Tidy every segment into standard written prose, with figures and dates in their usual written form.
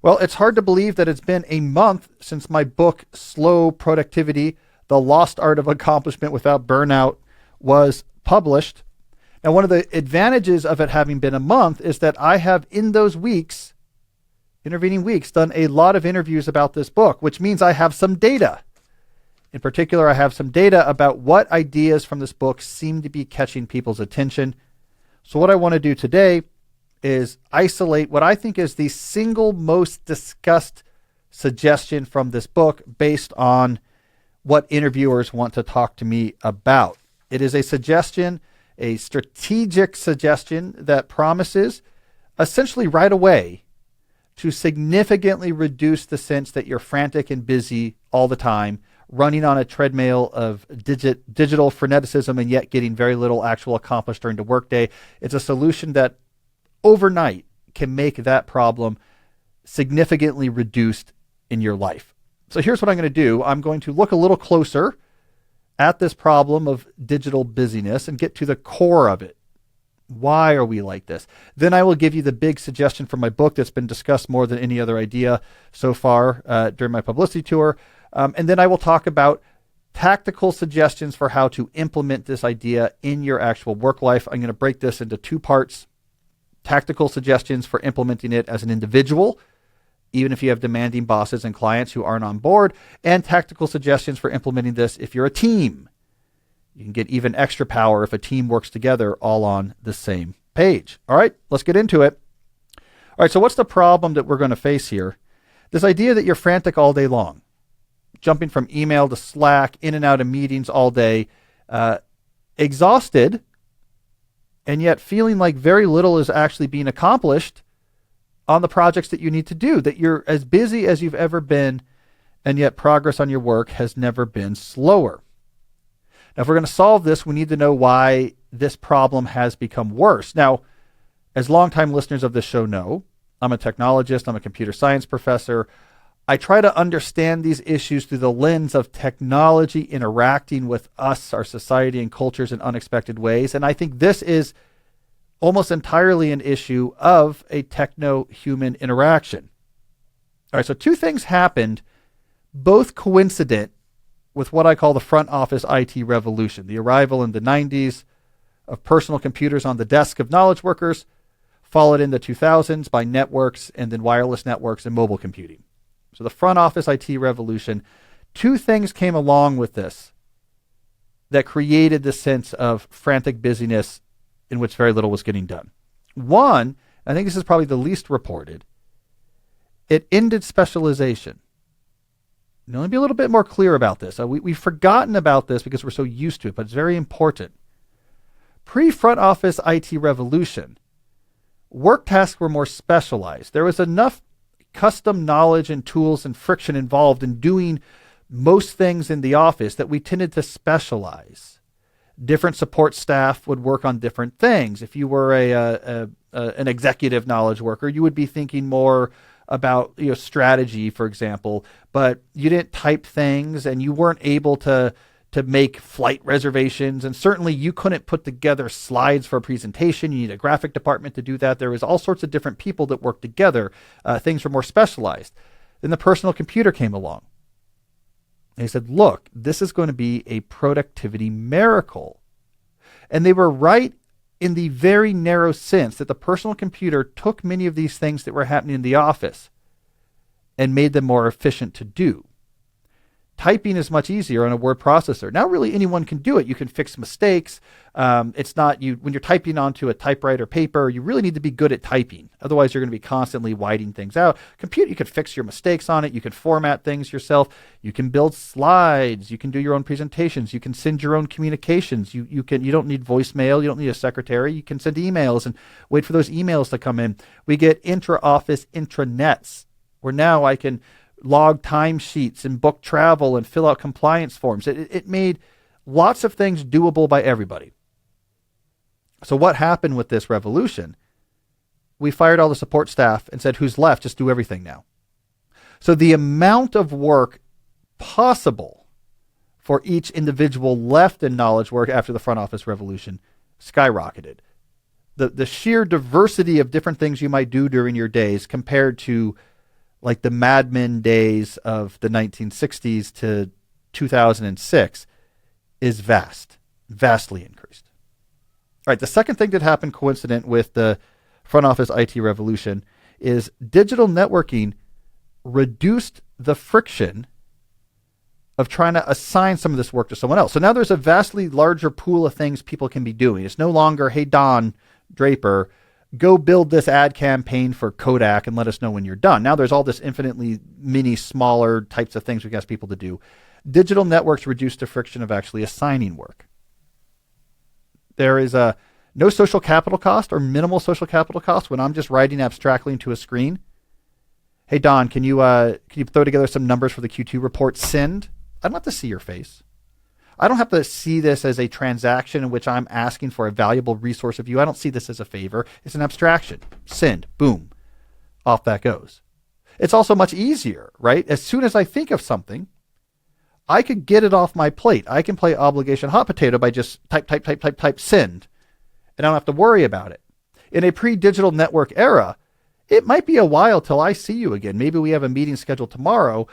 Well, it's hard to believe that it's been a month since my book, Slow Productivity, The Lost Art of Accomplishment Without Burnout, was published. Now, one of the advantages of it having been a month is that I have, in those weeks, intervening weeks, done a lot of interviews about this book, which means I have some data. In particular, I have some data about what ideas from this book seem to be catching people's attention. So what I want to do today is isolate what I think is the single most discussed suggestion from this book based on what interviewers want to talk to me about. It is a suggestion, a strategic suggestion that promises essentially right away to significantly reduce the sense that you're frantic and busy all the time, running on a treadmill of digital freneticism and yet getting very little actual accomplished during the workday. It's a solution that overnight can make that problem significantly reduced in your life. So here's what I'm going to do. I'm going to look a little closer at this problem of digital busyness and get to the core of it. Why are we like this? Then I will give you the big suggestion from my book that's been discussed more than any other idea so far during my publicity tour. And then I will talk about tactical suggestions for how to implement this idea in your actual work life. I'm going to break this into two parts. Tactical suggestions for implementing it as an individual, even if you have demanding bosses and clients who aren't on board, and tactical suggestions for implementing this if you're a team. You can get even extra power if a team works together all on the same page. All right, let's get into it. All right, so what's the problem that we're going to face here? This idea that you're frantic all day long, jumping from email to Slack, in and out of meetings all day, exhausted, and yet feeling like very little is actually being accomplished on the projects that you need to do, that you're as busy as you've ever been, and yet progress on your work has never been slower. Now, if we're going to solve this, we need to know why this problem has become worse. Now, as longtime listeners of this show know, I'm a technologist, I'm a computer science professor. I try to understand these issues through the lens of technology interacting with us, our society, and cultures in unexpected ways. And I think this is almost entirely an issue of a techno-human interaction. All right, so two things happened, both coincident with what I call the front office IT revolution, the arrival in the 90s of personal computers on the desk of knowledge workers, followed in the 2000s by networks and then wireless networks and mobile computing. So the front office IT revolution, two things came along with this that created this sense of frantic busyness in which very little was getting done. One, I think this is probably the least reported, it ended specialization. Now, let me be a little bit more clear about this. We've forgotten about this because we're so used to it, but it's very important. Pre-front office IT revolution, work tasks were more specialized. There was enough custom knowledge and tools and friction involved in doing most things in the office that we tended to specialize. Different support staff would work on different things. If you were an executive knowledge worker, you would be thinking more about strategy, for example, but you didn't type things and you weren't able to make flight reservations, and certainly you couldn't put together slides for a presentation. You need a graphic department to do that. There was all sorts of different people that worked together. Things were more specialized. Then the personal computer came along. And he said, look, this is going to be a productivity miracle. And they were right in the very narrow sense that the personal computer took many of these things that were happening in the office and made them more efficient to do. Typing is much easier on a word processor. Now really anyone can do it. You can fix mistakes. It's not when you're typing onto a typewriter paper, you really need to be good at typing. Otherwise, you're going to be constantly whiting things out. Computer, you can fix your mistakes on it. You can format things yourself. You can build slides. You can do your own presentations. You can send your own communications. You don't need voicemail. You don't need a secretary. You can send emails and wait for those emails to come in. We get intra-office intranets, where now I can log timesheets and book travel and fill out compliance forms. It made lots of things doable by everybody. So what happened with this revolution? We fired all the support staff and said, who's left? Just do everything now. So the amount of work possible for each individual left in knowledge work after the front office revolution skyrocketed. The sheer diversity of different things you might do during your days compared to like the Mad Men days of the 1960s to 2006, is vastly increased. All right, the second thing that happened coincident with the front office IT revolution is digital networking reduced the friction of trying to assign some of this work to someone else. So now there's a vastly larger pool of things people can be doing. It's no longer, hey, Don Draper, go build this ad campaign for Kodak and let us know when you're done. Now there's all this infinitely mini, smaller types of things we can ask people to do. Digital networks reduce the friction of actually assigning work. There is no social capital cost or minimal social capital cost when I'm just writing abstractly into a screen. Hey, Don, can you throw together some numbers for the Q2 report? Send. I don't have to see your face. I don't have to see this as a transaction in which I'm asking for a valuable resource of you. I don't see this as a favor. It's an abstraction. Send. Boom. Off that goes. It's also much easier, right? As soon as I think of something, I could get it off my plate. I can play obligation hot potato by just type, send. And I don't have to worry about it. In a pre-digital network era, it might be a while till I see you again. Maybe we have a meeting scheduled tomorrow.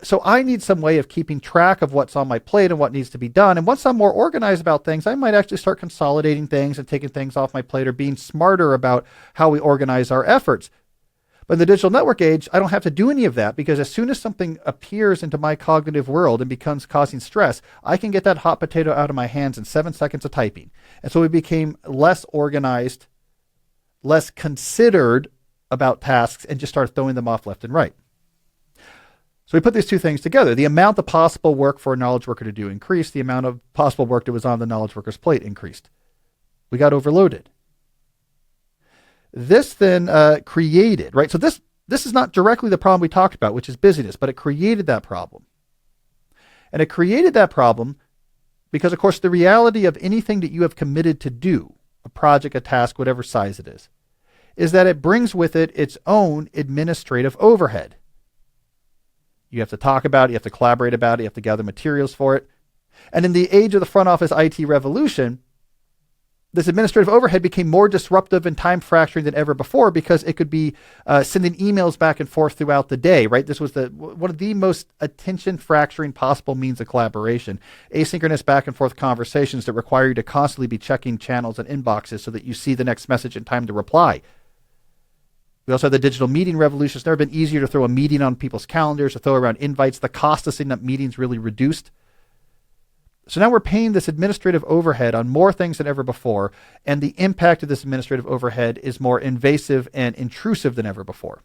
So I need some way of keeping track of what's on my plate and what needs to be done. And once I'm more organized about things, I might actually start consolidating things and taking things off my plate or being smarter about how we organize our efforts. But in the digital network age, I don't have to do any of that because as soon as something appears into my cognitive world and becomes causing stress, I can get that hot potato out of my hands in 7 seconds of typing. And so we became less organized, less considered about tasks, and just started throwing them off left and right. So we put these two things together. The amount of possible work for a knowledge worker to do increased. The amount of possible work that was on the knowledge worker's plate increased. We got overloaded. This then created, right? So this is not directly the problem we talked about, which is busyness, but it created that problem. And it created that problem because, of course, the reality of anything that you have committed to do, a project, a task, whatever size it is that it brings with it its own administrative overhead. You have to talk about it, you have to collaborate about it, you have to gather materials for it. And in the age of the front office IT revolution, this administrative overhead became more disruptive and time fracturing than ever before because it could be sending emails back and forth throughout the day, right? This was one of the most attention fracturing possible means of collaboration. Asynchronous back and forth conversations that require you to constantly be checking channels and inboxes so that you see the next message in time to reply. We also have the digital meeting revolution. It's never been easier to throw a meeting on people's calendars, to throw around invites. The cost of setting up meetings really reduced. So now we're paying this administrative overhead on more things than ever before, and the impact of this administrative overhead is more invasive and intrusive than ever before.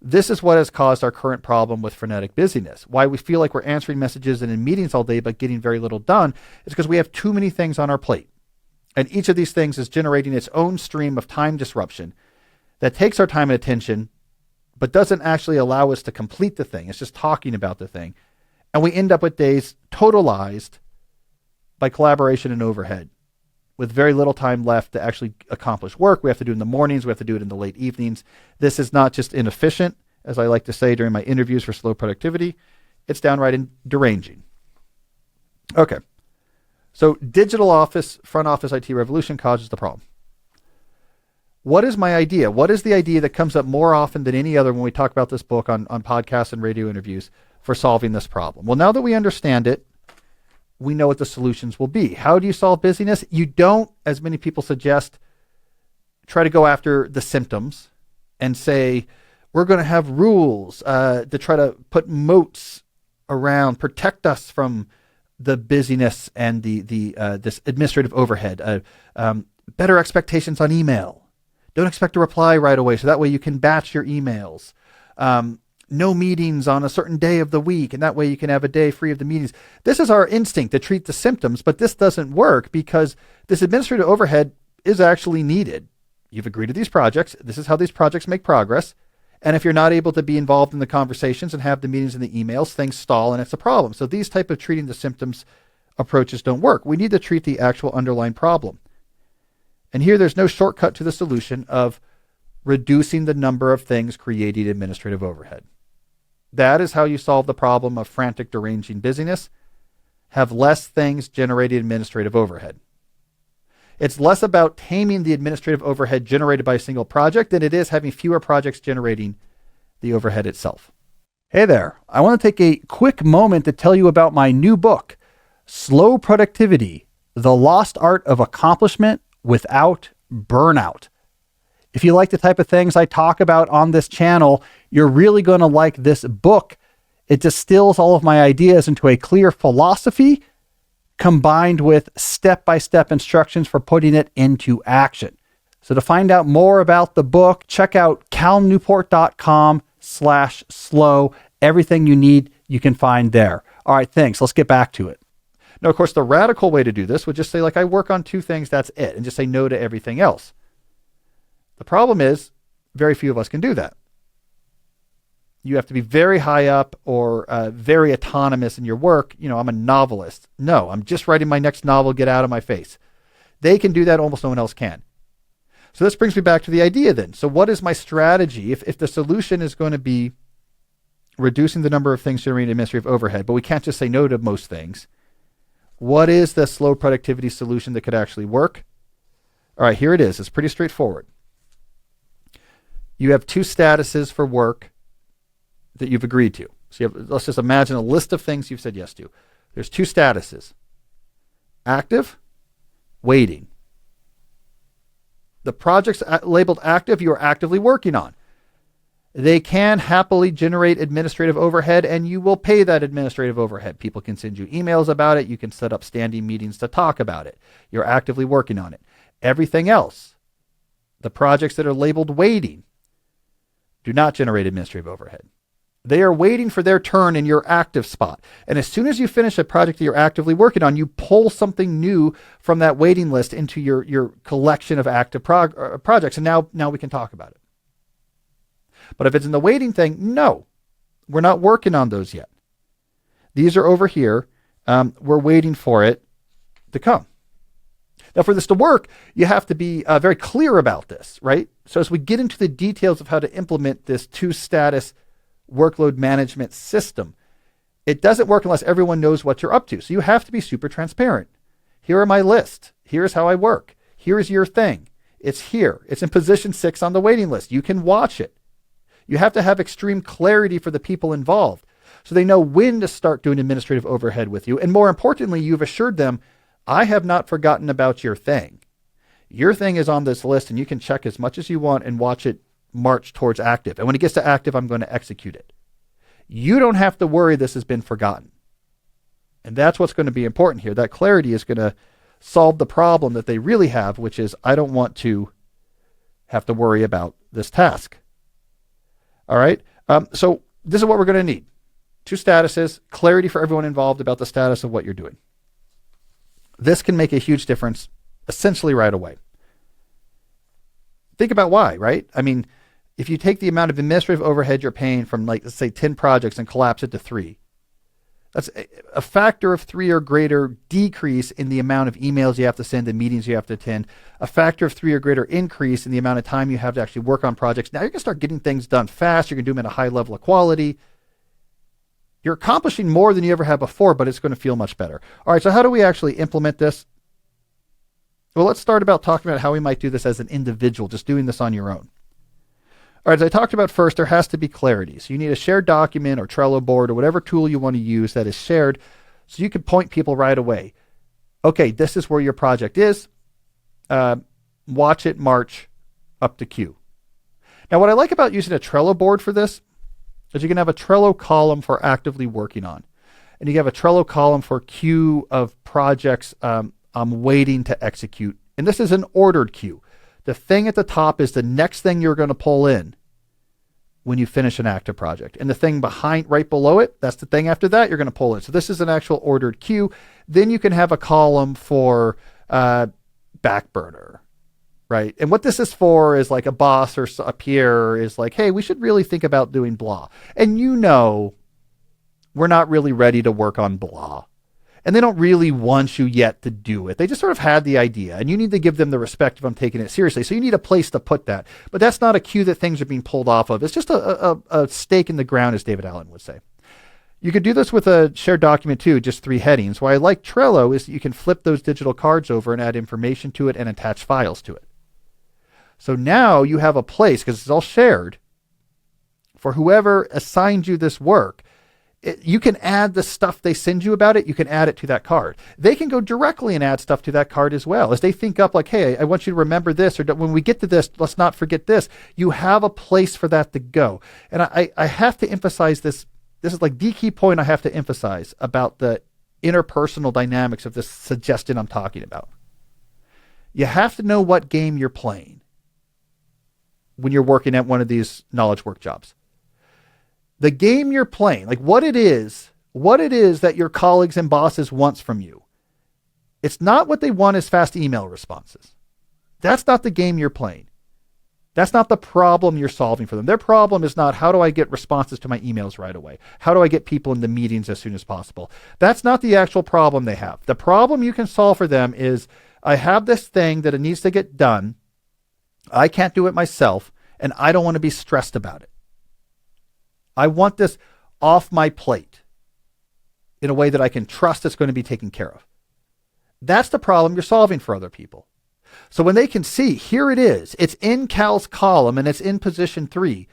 This is what has caused our current problem with frenetic busyness. Why we feel like we're answering messages and in meetings all day but getting very little done is because we have too many things on our plate. And each of these things is generating its own stream of time disruption that takes our time and attention, but doesn't actually allow us to complete the thing. It's just talking about the thing. And we end up with days totalized by collaboration and overhead with very little time left to actually accomplish work. We have to do it in the mornings. We have to do it in the late evenings. This is not just inefficient, as I like to say during my interviews for slow productivity. It's downright deranging. Okay. So digital office, front office IT revolution causes the problem. What is my idea? What is the idea that comes up more often than any other when we talk about this book on podcasts and radio interviews for solving this problem? Well, now that we understand it, we know what the solutions will be. How do you solve busyness? You don't, as many people suggest, try to go after the symptoms and say, we're going to have rules to try to put moats around, protect us from the busyness and this administrative overhead. Better expectations on email. Don't expect a reply right away, so that way you can batch your emails. No meetings on a certain day of the week, and that way you can have a day free of the meetings. This is our instinct to treat the symptoms, but this doesn't work because this administrative overhead is actually needed. You've agreed to these projects. This is how these projects make progress. And if you're not able to be involved in the conversations and have the meetings and the emails, things stall and it's a problem. So these type of treating the symptoms approaches don't work. We need to treat the actual underlying problem. And here there's no shortcut to the solution of reducing the number of things creating administrative overhead. That is how you solve the problem of frantic, deranging busyness. Have less things generating administrative overhead. It's less about taming the administrative overhead generated by a single project than it is having fewer projects generating the overhead itself. Hey there, I want to take a quick moment to tell you about my new book, Slow Productivity, The Lost Art of Accomplishment Without Burnout. If you like the type of things I talk about on this channel, you're really going to like this book. It distills all of my ideas into a clear philosophy combined with step-by-step instructions for putting it into action. So to find out more about the book, check out calnewport.com/slow. Everything you need, you can find there. All right, thanks. Let's get back to it. Now, of course, the radical way to do this would just say, like, I work on 2 things, that's it, and just say no to everything else. The problem is, very few of us can do that. You have to be very high up or very autonomous in your work. You know, I'm a novelist. No, I'm just writing my next novel, get out of my face. They can do that, almost no one else can. So this brings me back to the idea then. So what is my strategy? If the solution is going to be reducing the number of things generating administrative overhead, but we can't just say no to most things, what is the slow productivity solution that could actually work? All right, here it is. It's pretty straightforward. You have 2 statuses for work that you've agreed to. So let's just imagine a list of things you've said yes to. There's 2 statuses: active, waiting. The projects labeled active, you are actively working on. They can happily generate administrative overhead, and you will pay that administrative overhead. People can send you emails about it. You can set up standing meetings to talk about it. You're actively working on it. Everything else, the projects that are labeled waiting, do not generate administrative overhead. They are waiting for their turn in your active spot. And as soon as you finish a project that you're actively working on, you pull something new from that waiting list into your collection of active projects. And now we can talk about it. But if it's in the waiting thing, no, we're not working on those yet. These are over here. We're waiting for it to come. Now, for this to work, you have to be very clear about this, right? So as we get into the details of how to implement this 2-status workload management system, it doesn't work unless everyone knows what you're up to. So you have to be super transparent. Here are my list. Here's how I work. Here's your thing. It's here. It's in position 6 on the waiting list. You can watch it. You have to have extreme clarity for the people involved so they know when to start doing administrative overhead with you. And more importantly, you've assured them, I have not forgotten about your thing. Your thing is on this list, and you can check as much as you want and watch it march towards active. And when it gets to active, I'm going to execute it. You don't have to worry this has been forgotten. And that's what's going to be important here. That clarity is going to solve the problem that they really have, which is, I don't want to have to worry about this task. All right. So this is what we're going to need. 2 statuses, clarity for everyone involved about the status of what you're doing. This can make a huge difference essentially right away. Think about why, right? I mean, if you take the amount of administrative overhead you're paying from, like, let's say 10 projects and collapse it to 3, that's a factor of 3 or greater decrease in the amount of emails you have to send and meetings you have to attend, a factor of 3 or greater increase in the amount of time you have to actually work on projects. Now you're going to start getting things done fast. You're going to do them at a high level of quality. You're accomplishing more than you ever have before, but it's going to feel much better. All right, so how do we actually implement this? Well, let's start about talking about how we might do this as an individual, just doing this on your own. All right, as I talked about first, there has to be clarity. So you need a shared document or Trello board or whatever tool you want to use that is shared so you can point people right away. Okay, this is where your project is. Watch it march up to Q. Now, what I like about using a Trello board for this is you can have a Trello column for actively working on. And you have a Trello column for queue of projects I'm waiting to execute. And this is an ordered queue. The thing at the top is the next thing you're going to pull in when you finish an active project. And the thing behind, right below it, that's the thing after that you're going to pull in. So this is an actual ordered queue. Then you can have a column for back burner, right? And what this is for is like a boss or a peer is like, hey, we should really think about doing blah. And you know, we're not really ready to work on blah. And they don't really want you yet to do it. They just sort of had the idea, and you need to give them the respect of them taking it seriously. So you need a place to put that. But that's not a cue that things are being pulled off of. It's just a stake in the ground, as David Allen would say. You could do this with a shared document too, just 3 headings. Why I like Trello is that you can flip those digital cards over and add information to it and attach files to it. So now you have a place, because it's all shared, for whoever assigned you this work, you can add the stuff they send you about it. You can add it to that card. They can go directly and add stuff to that card as well. As they think up like, hey, I want you to remember this, or when we get to this, let's not forget this. You have a place for that to go. And I have to emphasize this. This is like the key point I have to emphasize about the interpersonal dynamics of this suggestion I'm talking about. You have to know what game you're playing when you're working at one of these knowledge work jobs. The game you're playing, like what it is that your colleagues and bosses wants from you. It's not what they want as fast email responses. That's not the game you're playing. That's not the problem you're solving for them. Their problem is not how do I get responses to my emails right away? How do I get people into meetings as soon as possible? That's not the actual problem they have. The problem you can solve for them is I have this thing that it needs to get done. I can't do it myself, and I don't want to be stressed about it. I want this off my plate in a way that I can trust it's going to be taken care of. That's the problem you're solving for other people. So when they can see, here it is, it's in Cal's column and it's in position 3,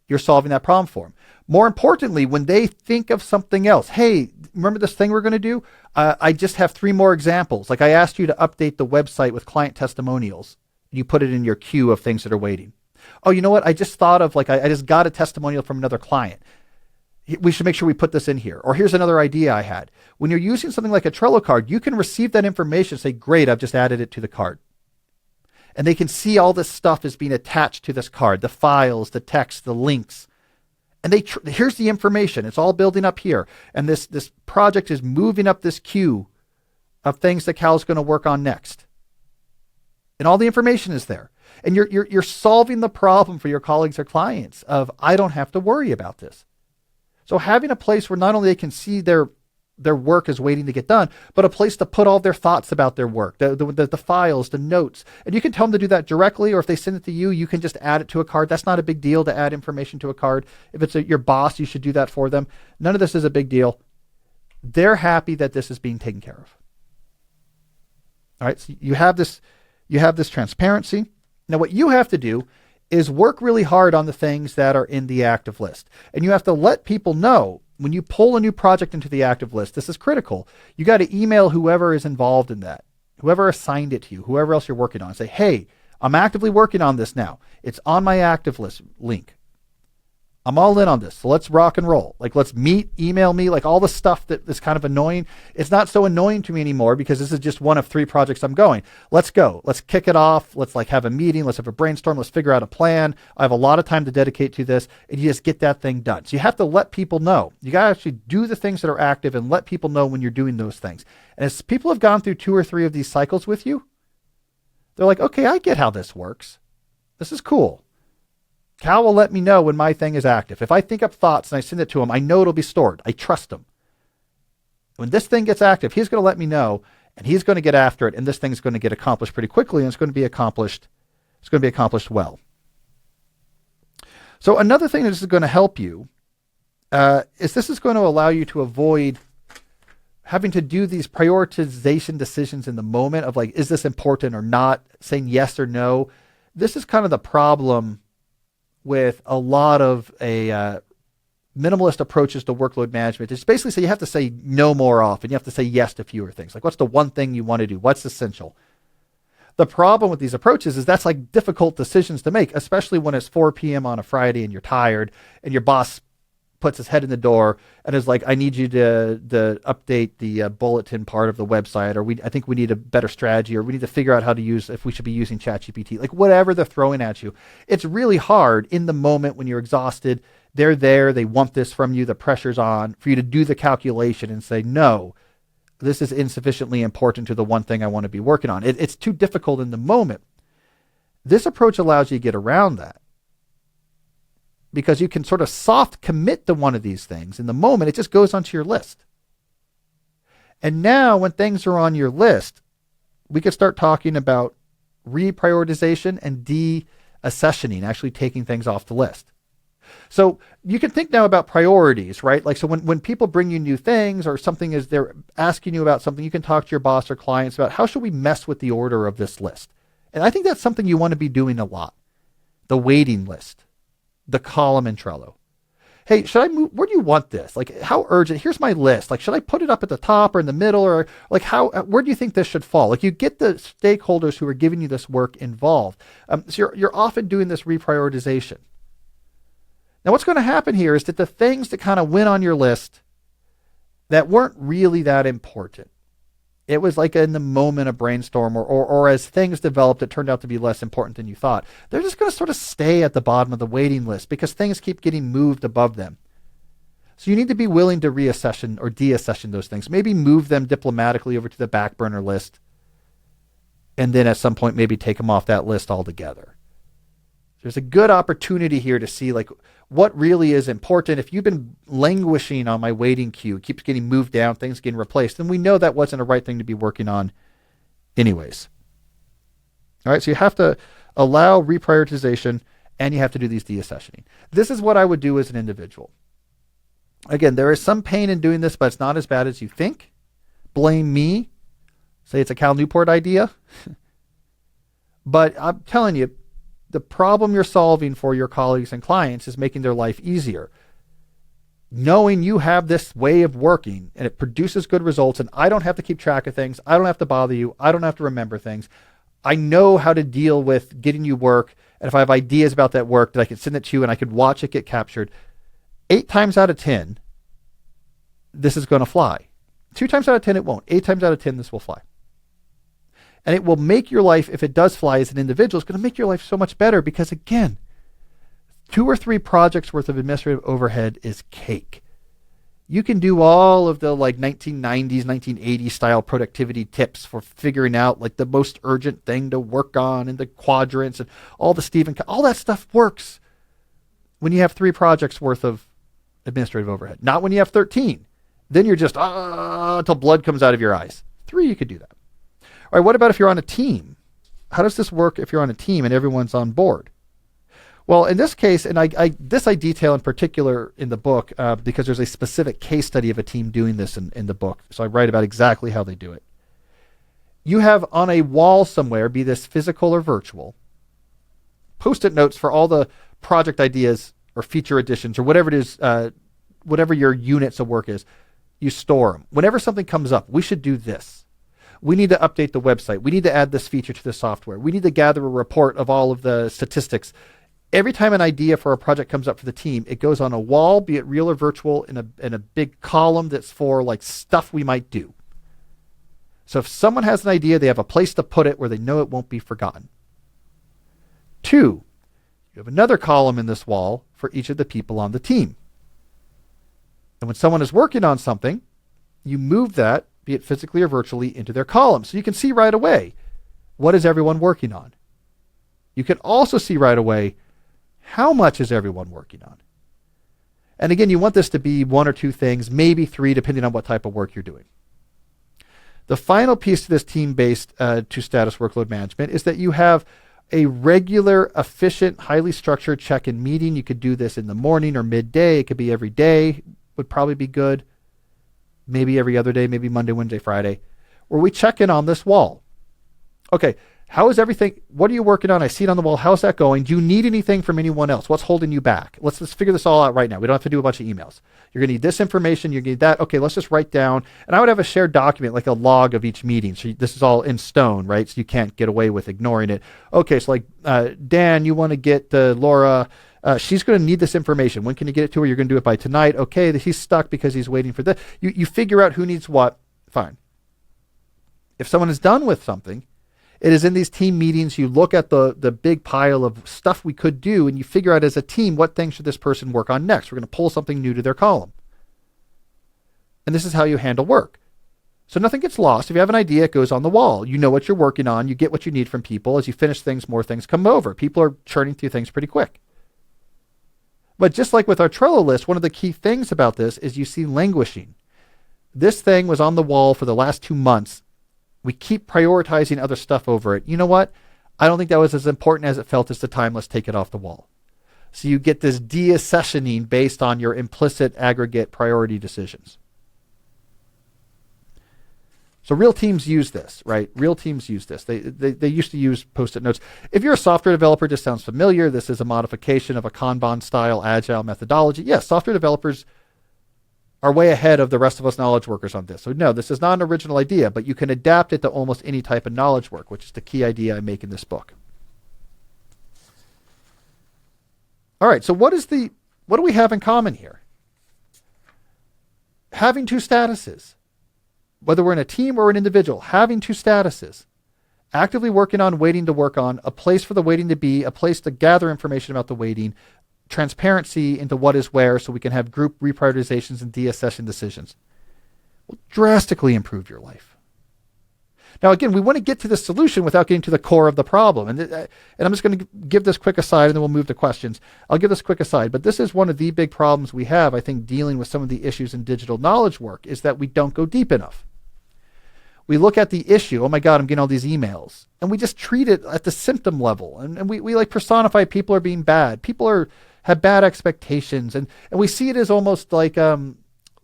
you're solving that problem for them. More importantly, when they think of something else, hey, remember this thing we're going to do? I just have 3 more examples. Like I asked you to update the website with client testimonials. You put it in your queue of things that are waiting. Oh, you know what? I just thought of I just got a testimonial from another client. We should make sure we put this in here. Or here's another idea I had. When you're using something like a Trello card, you can receive that information and say, great, I've just added it to the card. And they can see all this stuff is being attached to this card, the files, the text, the links. And here's the information. It's all building up here. And this project is moving up this queue of things that Cal's going to work on next. And all the information is there. And you're solving the problem for your colleagues or clients of, I don't have to worry about this. So having a place where not only they can see their work is waiting to get done, but a place to put all their thoughts about their work, the files, the notes. And you can tell them to do that directly, or if they send it to you, you can just add it to a card. That's not a big deal to add information to a card. If it's your boss, you should do that for them. None of this is a big deal. They're happy that this is being taken care of. All right, so you have this transparency. Now, what you have to do is work really hard on the things that are in the active list. And you have to let people know when you pull a new project into the active list, this is critical. You got to email whoever is involved in that, whoever assigned it to you, whoever else you're working on. Say, hey, I'm actively working on this now. It's on my active list link. I'm all in on this. So let's rock and roll. Like, let's meet, email me, like all the stuff that is kind of annoying. It's not so annoying to me anymore because this is just one of 3 projects I'm going. Let's go. Let's kick it off. Let's have a meeting. Let's have a brainstorm. Let's figure out a plan. I have a lot of time to dedicate to this, and you just get that thing done. So you have to let people know. You got to actually do the things that are active and let people know when you're doing those things. And as people have gone through 2 or 3 of these cycles with you, they're like, okay, I get how this works. This is cool. Cal will let me know when my thing is active. If I think up thoughts and I send it to him, I know it'll be stored. I trust him. When this thing gets active, he's going to let me know, and he's going to get after it, and this thing's going to get accomplished pretty quickly, and it's going to be accomplished well. So another thing that this is going to help you is this is going to allow you to avoid having to do these prioritization decisions in the moment of like, is this important or not, saying yes or no. This is kind of the problem with a lot of minimalist approaches to workload management. It's basically so you have to say no more often. You have to say yes to fewer things. Like, what's the one thing you want to do? What's essential? The problem with these approaches is that's like difficult decisions to make, especially when it's 4 p.m. on a Friday and you're tired and your boss puts his head in the door and is like, I need you to update the bulletin part of the website, or I think we need a better strategy, or we need to figure out how to use, if we should be using ChatGPT, like whatever they're throwing at you. It's really hard in the moment when you're exhausted. They're there. They want this from you. The pressure's on for you to do the calculation and say, no, this is insufficiently important to the one thing I want to be working on. It's too difficult in the moment. This approach allows you to get around that, because you can sort of soft commit to one of these things. In the moment, it just goes onto your list. And now when things are on your list, we can start talking about reprioritization and de-accessioning, actually taking things off the list. So you can think now about priorities, right? Like, so when people bring you new things or something is they're asking you about something, you can talk to your boss or clients about how should we mess with the order of this list? And I think that's something you want to be doing a lot. The waiting list. The column in Trello. hey, should I move? Where do you want this? Like, how urgent? Here's my list. Like, should I put it up at the top or in the middle, or like where do you think this should fall? Like, you get the stakeholders who are giving you this work involved. So you're often doing this reprioritization. Now, what's going to happen here is that the things that kind of went on your list that weren't really that important, it was like in the moment of brainstorm, or as things developed, it turned out to be less important than you thought. They're just going to sort of stay at the bottom of the waiting list because things keep getting moved above them. So you need to be willing to reaccession or deaccession those things. Maybe move them diplomatically over to the back burner list, and then at some point maybe take them off that list altogether. There's a good opportunity here to see like what really is important. If you've been languishing on my waiting queue, it keeps getting moved down, things getting replaced, then we know that wasn't a right thing to be working on anyways. All right, so you have to allow reprioritization and you have to do these deaccessioning. This is what I would do as an individual. Again, there is some pain in doing this, but it's not as bad as you think. Blame me. Say it's a Cal Newport idea. But I'm telling you, the problem you're solving for your colleagues and clients is making their life easier. Knowing you have this way of working and it produces good results, and I don't have to keep track of things. I don't have to bother you. I don't have to remember things. I know how to deal with getting you work. And if I have ideas about that work, that I can send it to you and I could watch it get captured. 8 times out of 10, this is going to fly. 2 times out of 10, it won't. 8 times out of 10, this will fly. And it will make your life, if it does fly as an individual, it's going to make your life so much better because, again, 2 or 3 projects worth of administrative overhead is cake. You can do all of the like 1990s, 1980s style productivity tips for figuring out like the most urgent thing to work on and the quadrants and all the all that stuff works when you have 3 projects worth of administrative overhead. Not when you have 13. Then you're just, until blood comes out of your eyes. 3, you could do that. All right, what about if you're on a team? How does this work if you're on a team and everyone's on board? Well, in this case, and I detail in particular in the book because there's a specific case study of a team doing this in the book. So I write about exactly how they do it. You have on a wall somewhere, be this physical or virtual, Post-it notes for all the project ideas or feature additions or whatever it is, whatever your units of work is. You store them. Whenever something comes up, we should do this. We need to update the website. We need to add this feature to the software. We need to gather a report of all of the statistics. Every time an idea for a project comes up for the team, it goes on a wall, be it real or virtual, in a big column that's for like stuff we might do. So if someone has an idea, they have a place to put it where they know it won't be forgotten. 2, you have another column in this wall for each of the people on the team. And when someone is working on something, you move that, be it physically or virtually, into their column. So you can see right away, what is everyone working on? You can also see right away, how much is everyone working on? And again, you want this to be 1 or 2 things, maybe 3, depending on what type of work you're doing. The final piece to this team-based two-status workload management is that you have a regular, efficient, highly structured check-in meeting. You could do this in the morning or midday. It could be every day, would probably be good. Maybe every other day, maybe Monday, Wednesday, Friday, where we check in on this wall. Okay, how is everything? What are you working on? I see it on the wall. How's that going? Do you need anything from anyone else? What's holding you back? Let's figure this all out right now. We don't have to do a bunch of emails. You're going to need this information. You're going to need that. Okay, let's just write down. And I would have a shared document, like a log of each meeting. So this is all in stone, right? So you can't get away with ignoring it. Okay, so like Dan, you want to get Laura. She's going to need this information. When can you get it to her? You're going to do it by tonight. Okay, he's stuck because he's waiting for this. You figure out who needs what. Fine. If someone is done with something, it is in these team meetings, you look at the big pile of stuff we could do, and you figure out as a team, what things should this person work on next? We're going to pull something new to their column. And this is how you handle work. So nothing gets lost. If you have an idea, it goes on the wall. You know what you're working on. You get what you need from people. As you finish things, more things come over. People are churning through things pretty quick. But just like with our Trello list, one of the key things about this is you see languishing. This thing was on the wall for the last 2 months. We keep prioritizing other stuff over it. You know what? I don't think that was as important as it felt as the time. Let's take it off the wall. So you get this deaccessioning based on your implicit aggregate priority decisions. So real teams use this, right? Real teams use this. They used to use Post-it notes. If you're a software developer, this sounds familiar. This is a modification of a Kanban-style agile methodology. Yes, software developers are way ahead of the rest of us knowledge workers on this. So no, this is not an original idea, but you can adapt it to almost any type of knowledge work, which is the key idea I make in this book. All right, so what do we have in common here? Having two statuses. Whether we're in a team or an individual, having two statuses, actively working on, waiting to work on, a place for the waiting to be, a place to gather information about the waiting, transparency into what is where so we can have group reprioritizations and deaccession decisions will drastically improve your life. Now, again, we want to get to the solution without getting to the core of the problem. And I'm just going to give this quick aside and then we'll move to questions. I'll give this quick aside, but this is one of the big problems we have, I think, dealing with some of the issues in digital knowledge work is that we don't go deep enough. We look at the issue, oh my God, I'm getting all these emails. And we just treat it at the symptom level. And we like personify people are being bad. People have bad expectations. And we see it as almost like a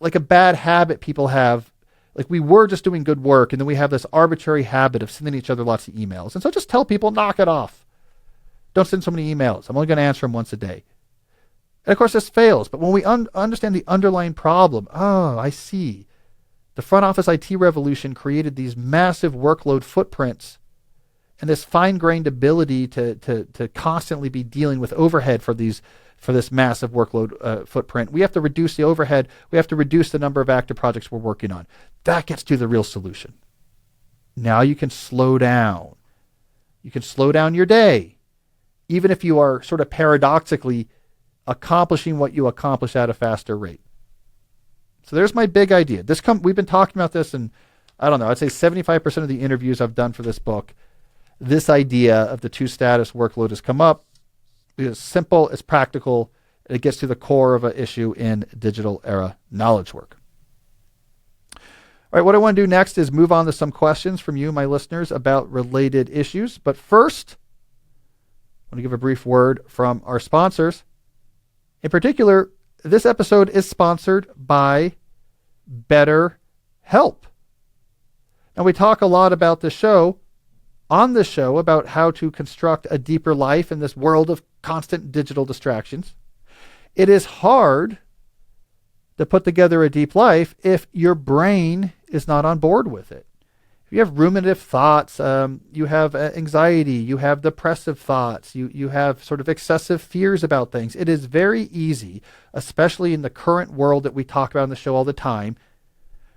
bad habit people have. Like we were just doing good work and then we have this arbitrary habit of sending each other lots of emails. And so just tell people, knock it off. Don't send so many emails. I'm only going to answer them once a day. And of course this fails. But when we understand the underlying problem, oh, I see. The front office IT revolution created these massive workload footprints and this fine-grained ability to constantly be dealing with overhead for this massive workload footprint. We have to reduce the overhead. We have to reduce the number of active projects we're working on. That gets to the real solution. Now you can slow down. You can slow down your day, even if you are sort of paradoxically accomplishing what you accomplish at a faster rate. So there's my big idea. We've been talking about this, and I don't know, I'd say 75% of the interviews I've done for this book, this idea of the two status workload has come up. It's simple, it's practical, and it gets to the core of an issue in digital era knowledge work. All right, what I want to do next is move on to some questions from you, my listeners, about related issues. But first, I want to give a brief word from our sponsors. In particular, this episode is sponsored by BetterHelp. Now, we talk a lot about on this show about how to construct a deeper life in this world of constant digital distractions. It is hard to put together a deep life if your brain is not on board with it. If you have ruminative thoughts, you have anxiety, you have depressive thoughts, you have sort of excessive fears about things. It is very easy, especially in the current world that we talk about on the show all the time,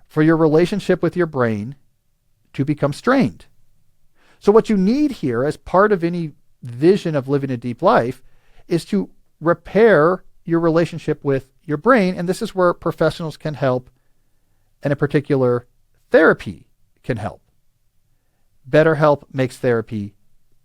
for your relationship with your brain to become strained. So what you need here as part of any vision of living a deep life is to repair your relationship with your brain. And this is where professionals can help, and in particular, therapy can help. BetterHelp makes therapy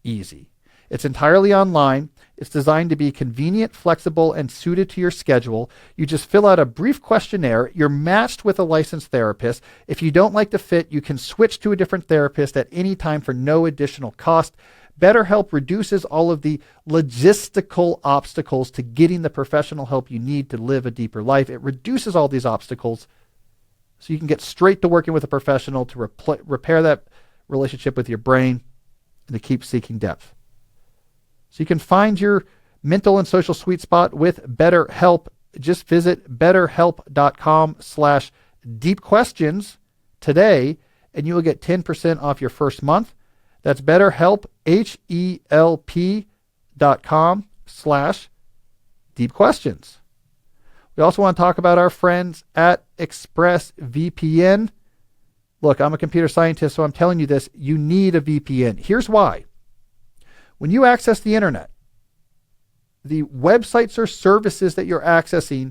easy. It's entirely online. It's designed to be convenient, flexible, and suited to your schedule. You just fill out a brief questionnaire. You're matched with a licensed therapist. If you don't like the fit, you can switch to a different therapist at any time for no additional cost. BetterHelp reduces all of the logistical obstacles to getting the professional help you need to live a deeper life. It reduces all these obstacles so you can get straight to working with a professional to repair that relationship with your brain and to keep seeking depth. So you can find your mental and social sweet spot with BetterHelp. Just visit betterhelp.com/deepquestions today, and you will get 10% off your first month. That's BetterHelp, HELP.com/deepquestions. We also want to talk about our friends at ExpressVPN. Look, I'm a computer scientist, so I'm telling you this. You need a VPN. Here's why. When you access the internet, the websites or services that you're accessing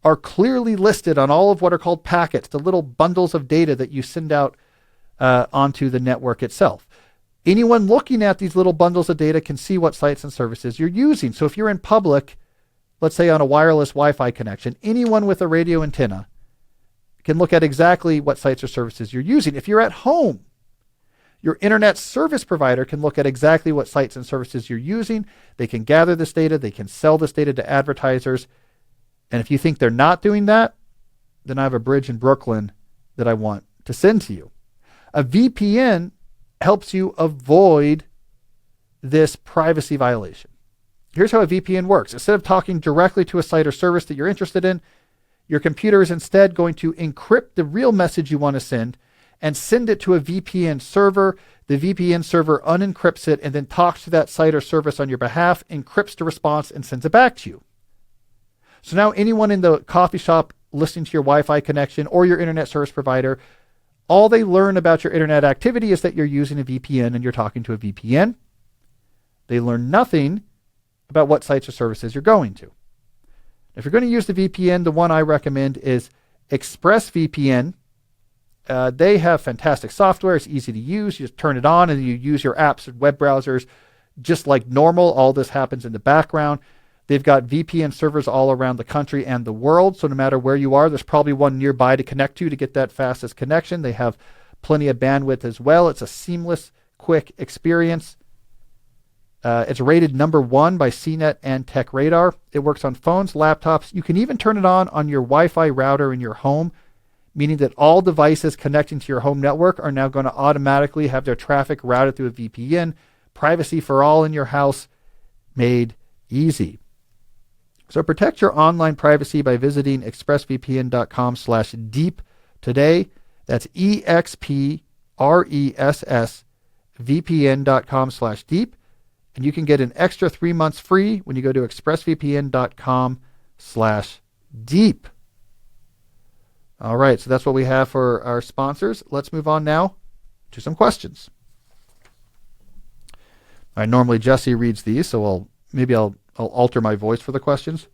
are clearly listed on all of what are called packets, the little bundles of data that you send out onto the network itself. Anyone looking at these little bundles of data can see what sites and services you're using. So if you're in public, let's say on a wireless Wi-Fi connection, anyone with a radio antenna can look at exactly what sites or services you're using. If you're at home, your internet service provider can look at exactly what sites and services you're using. They can gather this data. They can sell this data to advertisers. And if you think they're not doing that, then I have a bridge in Brooklyn that I want to send to you. A VPN helps you avoid this privacy violation. Here's how a VPN works. Instead of talking directly to a site or service that you're interested in, your computer is instead going to encrypt the real message you want to send and send it to a VPN server. The VPN server unencrypts it and then talks to that site or service on your behalf, encrypts the response, and sends it back to you. So now anyone in the coffee shop listening to your Wi-Fi connection or your internet service provider, all they learn about your internet activity is that you're using a VPN and you're talking to a VPN. They learn nothing about what sites or services you're going to. If you're going to use the VPN, the one I recommend is ExpressVPN. They have fantastic software. It's easy to use. You just turn it on and you use your apps and web browsers just like normal. All this happens in the background. They've got VPN servers all around the country and the world. So no matter where you are, there's probably one nearby to connect to get that fastest connection. They have plenty of bandwidth as well. It's a seamless, quick experience. It's rated #1 by CNET and TechRadar. It works on phones, laptops. You can even turn it on your Wi-Fi router in your home, meaning that all devices connecting to your home network are now going to automatically have their traffic routed through a VPN. Privacy for all in your house made easy. So protect your online privacy by visiting expressvpn.com/deep today. That's expressvpn.com/deep. And you can get an extra 3 months free when you go to expressvpn.com/deep. All right, so that's what we have for our sponsors. Let's move on now to some questions. All right, normally Jesse reads these, so I'll alter my voice for the questions.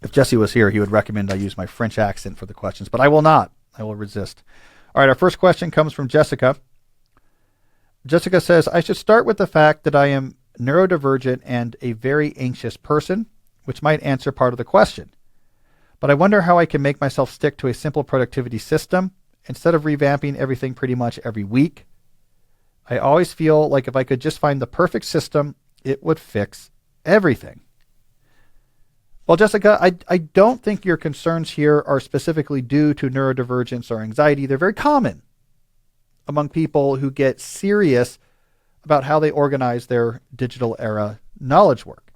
If Jesse was here, he would recommend I use my French accent for the questions, but I will not. I will resist. All right, our first question comes from Jessica. Jessica says, I should start with the fact that I am neurodivergent and a very anxious person, which might answer part of the question. But I wonder how I can make myself stick to a simple productivity system instead of revamping everything pretty much every week. I always feel like if I could just find the perfect system, it would fix everything. Well, Jessica, I don't think your concerns here are specifically due to neurodivergence or anxiety. They're very common among people who get serious about how they organize their digital era knowledge work.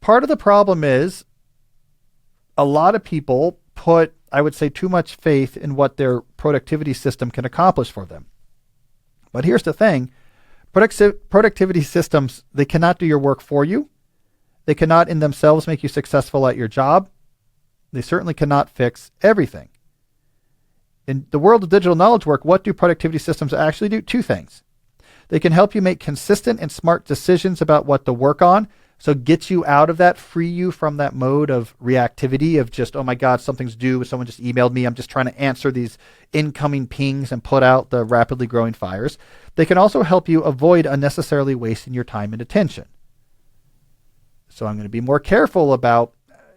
Part of the problem is a lot of people put, I would say, too much faith in what their productivity system can accomplish for them. But here's the thing. Productivity systems, they cannot do your work for you. They cannot in themselves make you successful at your job. They certainly cannot fix everything. In the world of digital knowledge work, what do productivity systems actually do? Two things. They can help you make consistent and smart decisions about what to work on. So get you out of that, free you from that mode of reactivity of just, oh my God, something's due. Someone just emailed me. I'm just trying to answer these incoming pings and put out the rapidly growing fires. They can also help you avoid unnecessarily wasting your time and attention. So I'm going to be more careful about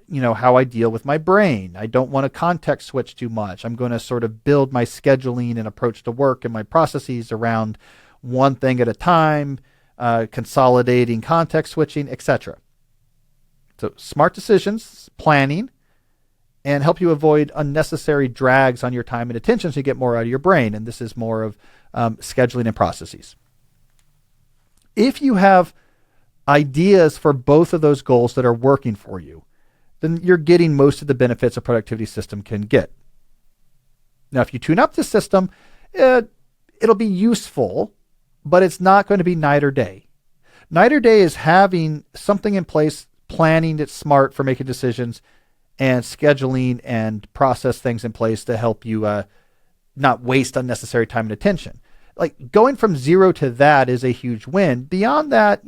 how I deal with my brain. I don't want to context switch too much. I'm going to sort of build my scheduling and approach to work and my processes around one thing at a time, consolidating, context switching, etc. So smart decisions, planning, and help you avoid unnecessary drags on your time and attention so you get more out of your brain. And this is more of scheduling and processes. If you have ideas for both of those goals that are working for you, then you're getting most of the benefits a productivity system can get. Now, if you tune up the system, it'll be useful, but it's not going to be night or day. Night or day is having something in place, planning that's smart for making decisions, and scheduling and process things in place to help you not waste unnecessary time and attention. Like going from 0 to that is a huge win. Beyond that,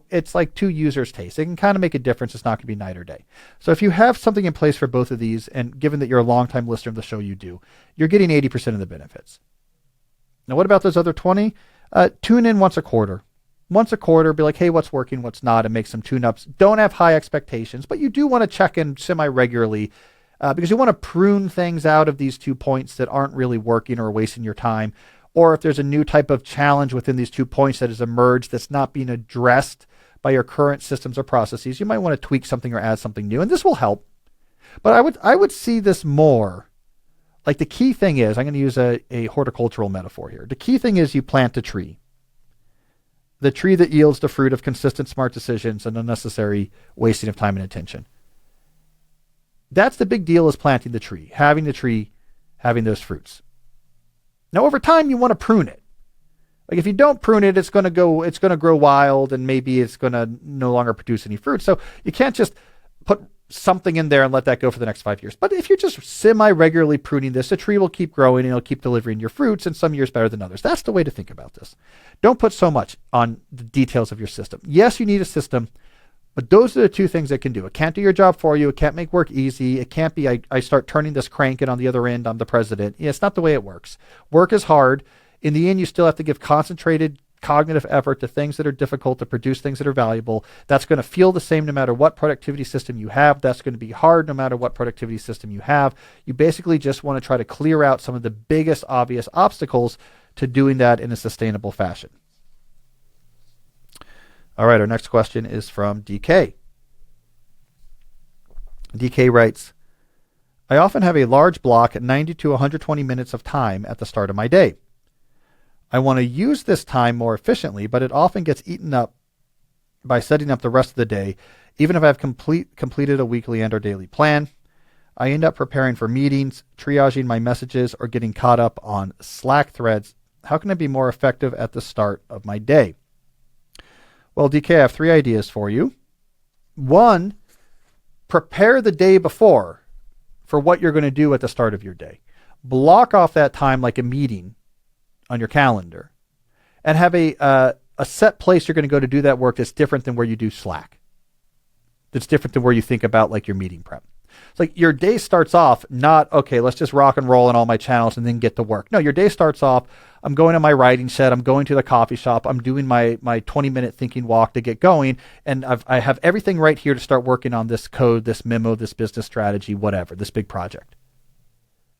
it's like two users' taste. It can kind of make a difference. It's not going to be night or day. So if you have something in place for both of these, and given that you're a longtime listener of the show, you're getting 80% of the benefits. Now, what about those other 20? Tune in once a quarter. Once a quarter, be like, hey, what's working, what's not, and make some tune-ups. Don't have high expectations, but you do want to check in semi-regularly because you want to prune things out of these 2 points that aren't really working or wasting your time. Or if there's a new type of challenge within these 2 points that has emerged that's not being addressed by your current systems or processes, you might want to tweak something or add something new, and this will help. But I would see this more Like the key thing is, I'm going to use a horticultural metaphor here. The key thing is you plant a tree. The tree that yields the fruit of consistent smart decisions and unnecessary wasting of time and attention. That's the big deal, is planting the tree, having those fruits. Now over time you want to prune it. Like if you don't prune it, it's going to grow wild, and maybe it's going to no longer produce any fruit. So you can't just put something in there and let that go for the next 5 years. But if you're just semi-regularly pruning this, the tree will keep growing and it'll keep delivering your fruits, and some years better than others. That's the way to think about this. Don't put so much on the details of your system. Yes, you need a system, but those are the two things it can do. It can't do your job for you. It can't make work easy. It can't be, I start turning this crank and on the other end, I'm the president. Yeah, it's not the way it works. Work is hard. In the end, you still have to give concentrated cognitive effort to things that are difficult, to produce things that are valuable. That's going to feel the same no matter what productivity system you have. That's going to be hard no matter what productivity system you have. You basically just want to try to clear out some of the biggest obvious obstacles to doing that in a sustainable fashion. All right, our next question is from DK. DK writes, I often have a large block at 90 to 120 minutes of time at the start of my day. I want to use this time more efficiently, but it often gets eaten up by setting up the rest of the day, even if I've completed a weekly and or daily plan. I end up preparing for meetings, triaging my messages, or getting caught up on Slack threads. How can I be more effective at the start of my day? Well, DK, I have 3 ideas for you. 1, prepare the day before for what you're going to do at the start of your day. Block off that time like a meeting on your calendar, and have a set place you're going to go to do that work that's different than where you do Slack. That's different than where you think about like your meeting prep. It's like your day starts off not, okay, let's just rock and roll in all my channels and then get to work. No, your day starts off, I'm going to my writing set, I'm going to the coffee shop, I'm doing my 20-minute thinking walk to get going, and I have everything right here to start working on this code, this memo, this business strategy, whatever, this big project.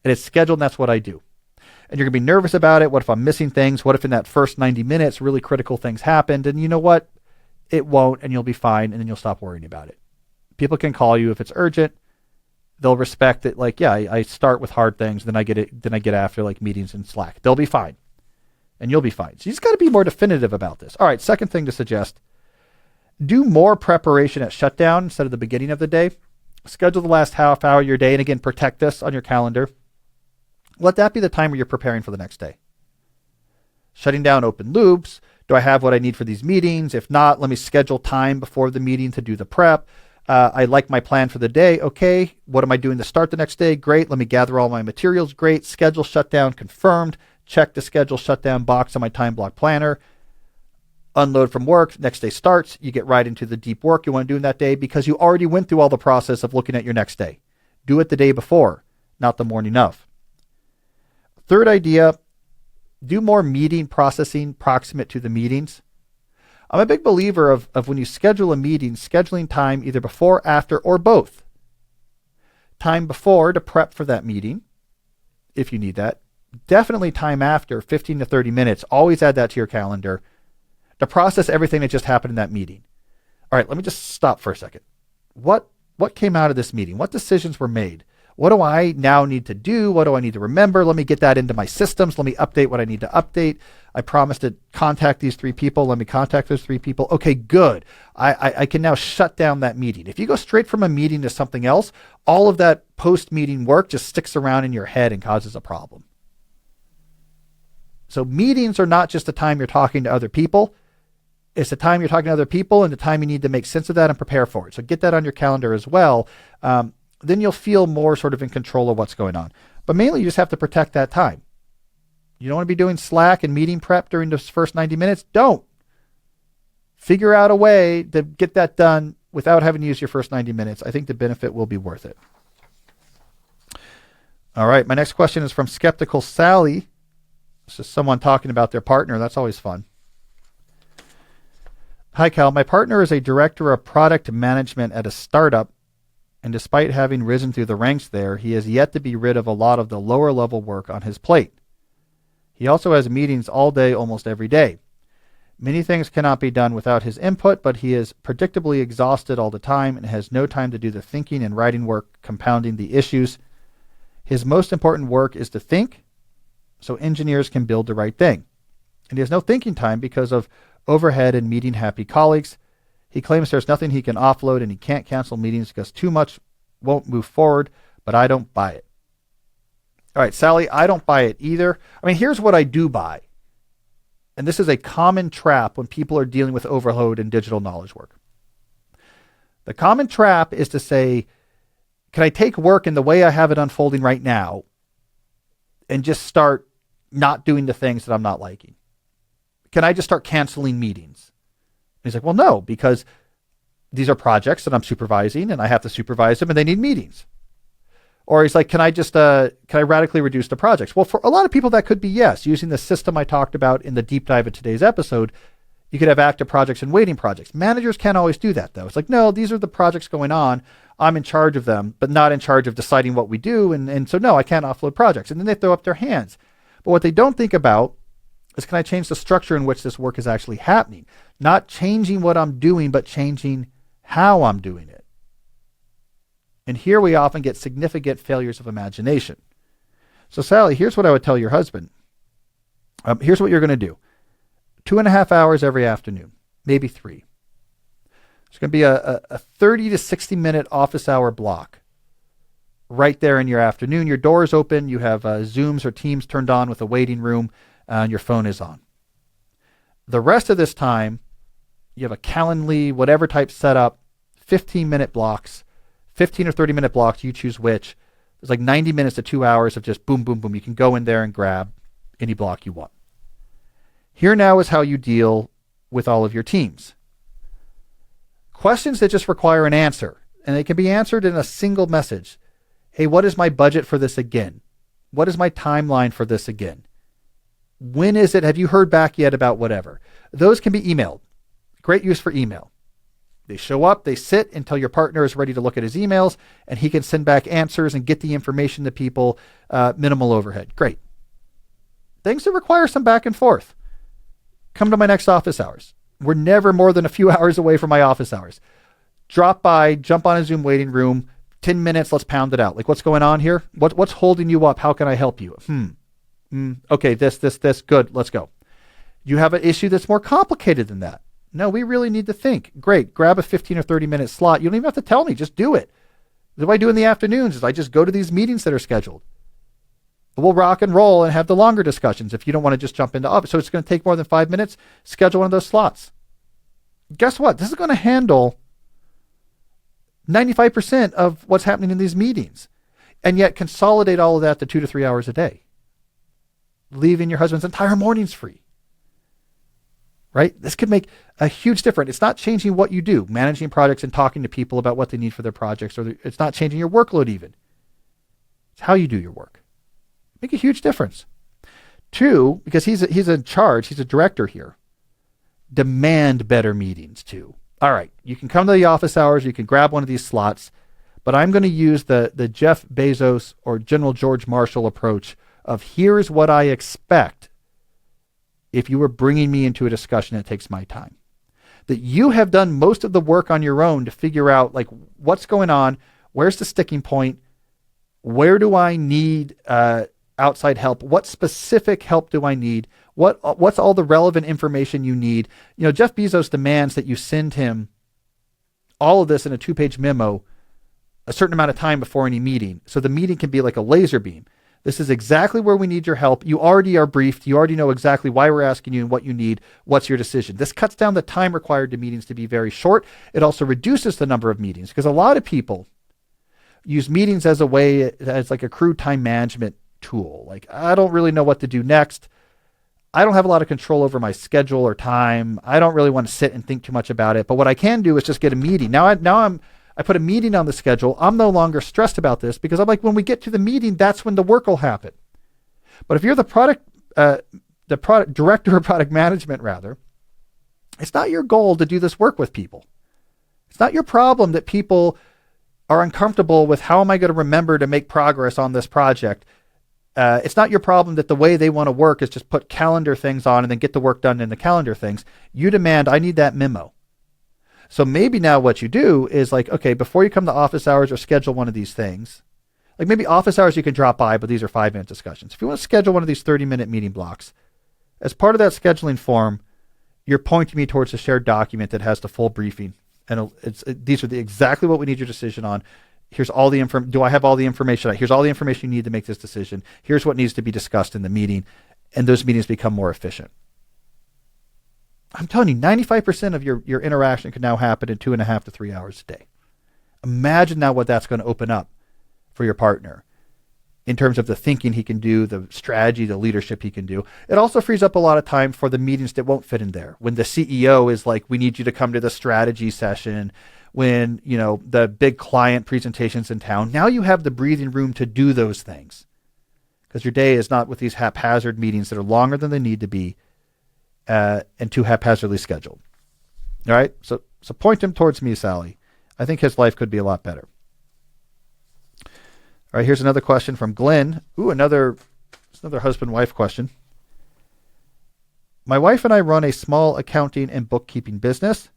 And it's scheduled, and that's what I do. And you're going to be nervous about it. What if I'm missing things? What if in that first 90 minutes, really critical things happened? And you know what? It won't, and you'll be fine, and then you'll stop worrying about it. People can call you if it's urgent. They'll respect it. Like, yeah, I start with hard things, then I get after like meetings and Slack. They'll be fine, and you'll be fine. So you just got to be more definitive about this. All right, second thing to suggest, do more preparation at shutdown instead of the beginning of the day. Schedule the last half hour of your day, and again, protect this on your calendar. Let that be the time where you're preparing for the next day. Shutting down open loops. Do I have what I need for these meetings? If not, let me schedule time before the meeting to do the prep. I like my plan for the day. Okay, what am I doing to start the next day? Great. Let me gather all my materials. Great. Schedule shutdown confirmed. Check the schedule shutdown box on my time block planner. Unload from work. Next day starts. You get right into the deep work you want to do in that day because you already went through all the process of looking at your next day. Do it the day before, not the morning of. Third idea, do more meeting processing proximate to the meetings. I'm a big believer of when you schedule a meeting, scheduling time either before, after, or both. Time before to prep for that meeting, if you need that. Definitely time after, 15 to 30 minutes. Always add that to your calendar to process everything that just happened in that meeting. All right, let me just stop for a second. What came out of this meeting? What decisions were made? What do I now need to do? What do I need to remember? Let me get that into my systems. Let me update what I need to update. I promised to contact these 3 people. Let me contact those 3 people. Okay, good. I can now shut down that meeting. If you go straight from a meeting to something else, all of that post-meeting work just sticks around in your head and causes a problem. So meetings are not just the time you're talking to other people. It's the time you're talking to other people and the time you need to make sense of that and prepare for it. So get that on your calendar as well. Then you'll feel more sort of in control of what's going on. But mainly you just have to protect that time. You don't want to be doing Slack and meeting prep during those first 90 minutes. Don't. Figure out a way to get that done without having to use your first 90 minutes. I think the benefit will be worth it. All right. My next question is from Skeptical Sally. This is someone talking about their partner. That's always fun. Hi, Cal. My partner is a director of product management at a startup. And despite having risen through the ranks there, he has yet to be rid of a lot of the lower level work on his plate. He also has meetings all day, almost every day. Many things cannot be done without his input, but he is predictably exhausted all the time and has no time to do the thinking and writing work, compounding the issues. His most important work is to think so engineers can build the right thing. And he has no thinking time because of overhead and meeting happy colleagues. He claims there's nothing he can offload and he can't cancel meetings because too much won't move forward, but I don't buy it. All right, Sally, I don't buy it either. I mean, here's what I do buy. And this is a common trap when people are dealing with overload in digital knowledge work. The common trap is to say, can I take work in the way I have it unfolding right now and just start not doing the things that I'm not liking? Can I just start canceling meetings? And he's like, well, no, because these are projects that I'm supervising and I have to supervise them and they need meetings. Or he's like, can I radically reduce the projects? Well, for a lot of people, that could be yes. Using the system I talked about in the deep dive of today's episode, you could have active projects and waiting projects. Managers can't always do that, though. It's like, no, these are the projects going on. I'm in charge of them, but not in charge of deciding what we do. And so, no, I can't offload projects. And then they throw up their hands. But what they don't think about is, can I change the structure in which this work is actually happening? Not changing what I'm doing, but changing how I'm doing it. And here we often get significant failures of imagination. So, Sally, here's what I would tell your husband. Here's what you're going to do. 2.5 hours every afternoon, maybe 3. It's going to be a 30 to 60 minute office hour block right there in your afternoon. Your door is open. You have Zooms or Teams turned on with a waiting room, and your phone is on. The rest of this time, you have a Calendly, whatever type setup, 15-minute blocks, 15 or 30-minute blocks. You choose which. There's like 90 minutes to 2 hours of just boom, boom, boom. You can go in there and grab any block you want. Here now is how you deal with all of your teams. Questions that just require an answer, and they can be answered in a single message. Hey, what is my budget for this again? What is my timeline for this again? When is it? Have you heard back yet about whatever? Those can be emailed. Great use for email. They show up, they sit until your partner is ready to look at his emails, and he can send back answers and get the information to people, minimal overhead. Great. Things that require some back and forth. Come to my next office hours. We're never more than a few hours away from my office hours. Drop by, jump on a Zoom waiting room, 10 minutes, let's pound it out. Like, what's going on here? What's holding you up? How can I help you? Okay, this, good, let's go. You have an issue that's more complicated than that. No, we really need to think. Great, grab a 15 or 30 minute slot. You don't even have to tell me, just do it. What I do in the afternoons is I just go to these meetings that are scheduled. We'll rock and roll and have the longer discussions if you don't want to just jump into office. So it's going to take more than 5 minutes. Schedule one of those slots. Guess what? This is going to handle 95% of what's happening in these meetings, and yet consolidate all of that to 2 to 3 hours a day, leaving your husband's entire mornings free. Right? This could make a huge difference. It's not changing what you do, managing projects and talking to people about what they need for their projects, or it's not changing your workload even. It's how you do your work. Make a huge difference. 2, because he's in charge, he's a director here. Demand better meetings too. All right, you can come to the office hours, you can grab one of these slots, but I'm going to use the Jeff Bezos or General George Marshall approach of here's what I expect if you were bringing me into a discussion that takes my time. That you have done most of the work on your own to figure out like what's going on, where's the sticking point, where do I need outside help, what specific help do I need, what's all the relevant information you need. You know, Jeff Bezos demands that you send him all of this in a 2-page memo a certain amount of time before any meeting. So the meeting can be like a laser beam. This is exactly where we need your help. You already are briefed. You already know exactly why we're asking you and what you need. What's your decision? This cuts down the time required to meetings to be very short. It also reduces the number of meetings because a lot of people use meetings as a way, as like a crude time management tool. Like, I don't really know what to do next. I don't have a lot of control over my schedule or time. I don't really want to sit and think too much about it. But what I can do is just get a meeting. Now I put a meeting on the schedule. I'm no longer stressed about this because I'm like, when we get to the meeting, that's when the work will happen. But if you're the product director of product management, rather, it's not your goal to do this work with people. It's not your problem that people are uncomfortable with how am I going to remember to make progress on this project. It's not your problem that the way they want to work is just put calendar things on and then get the work done in the calendar things. You demand, I need that memo. So maybe now what you do is like, okay, before you come to office hours or schedule one of these things, Like maybe office hours you can drop by, but these are 5-minute discussions. If you want to schedule one of these 30-minute meeting blocks, as part of that scheduling form, you're pointing me towards a shared document that has the full briefing. And these are exactly what we need your decision on. Here's all the do I have all the information? Here's all the information you need to make this decision. Here's what needs to be discussed in the meeting. And those meetings become more efficient. I'm telling you, 95% of your interaction can now happen in 2.5 to 3 hours a day. Imagine now what that's going to open up for your partner in terms of the thinking he can do, the strategy, the leadership he can do. It also frees up a lot of time for the meetings that won't fit in there. When the CEO is like, we need you to come to the strategy session, when, the big client presentations in town, now you have the breathing room to do those things. Because your day is not with these haphazard meetings that are longer than they need to be and too haphazardly scheduled. All right? So point him towards me, Sally. I think his life could be a lot better. All right, here's another question from Glenn. Another husband-wife question. My wife and I run a small accounting and bookkeeping business.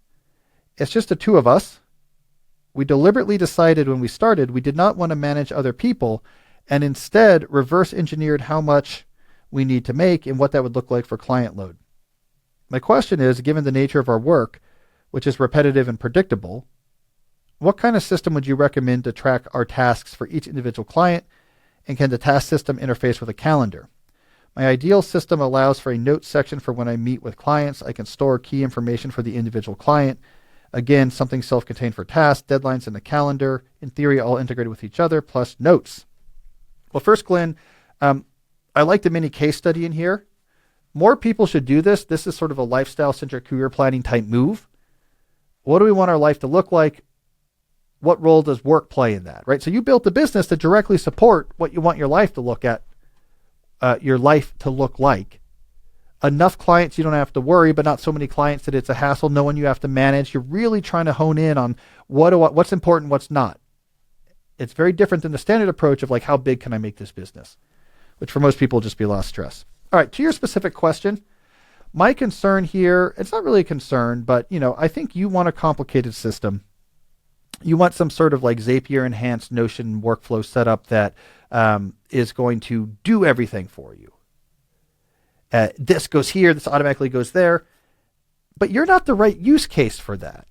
It's just the two of us. We deliberately decided when we started we did not want to manage other people and instead reverse engineered how much we need to make and what that would look like for client load. My question is, given the nature of our work, which is repetitive and predictable, what kind of system would you recommend to track our tasks for each individual client, and can the task system interface with a calendar? My ideal system allows for a notes section for when I meet with clients. I can store key information for the individual client. Again, something self-contained for tasks, deadlines, and the calendar. In theory, all integrated with each other, plus notes. Well, first, Glenn, I like the mini case study in here. More people should do this. This is sort of a lifestyle-centric career planning type move. What do we want our life to look like? What role does work play in that, right? So you built a business to directly support what you want your life to look like. Enough clients you don't have to worry, but not so many clients that it's a hassle. No one you have to manage. You're really trying to hone in on what's important, what's not. It's very different than the standard approach of like, how big can I make this business? Which for most people will just be a lot of stress. All right, to your specific question, my concern here, it's not really a concern, but I think you want a complicated system. You want some sort of like Zapier enhanced Notion workflow setup that is going to do everything for you. This goes here, this automatically goes there, but you're not the right use case for that.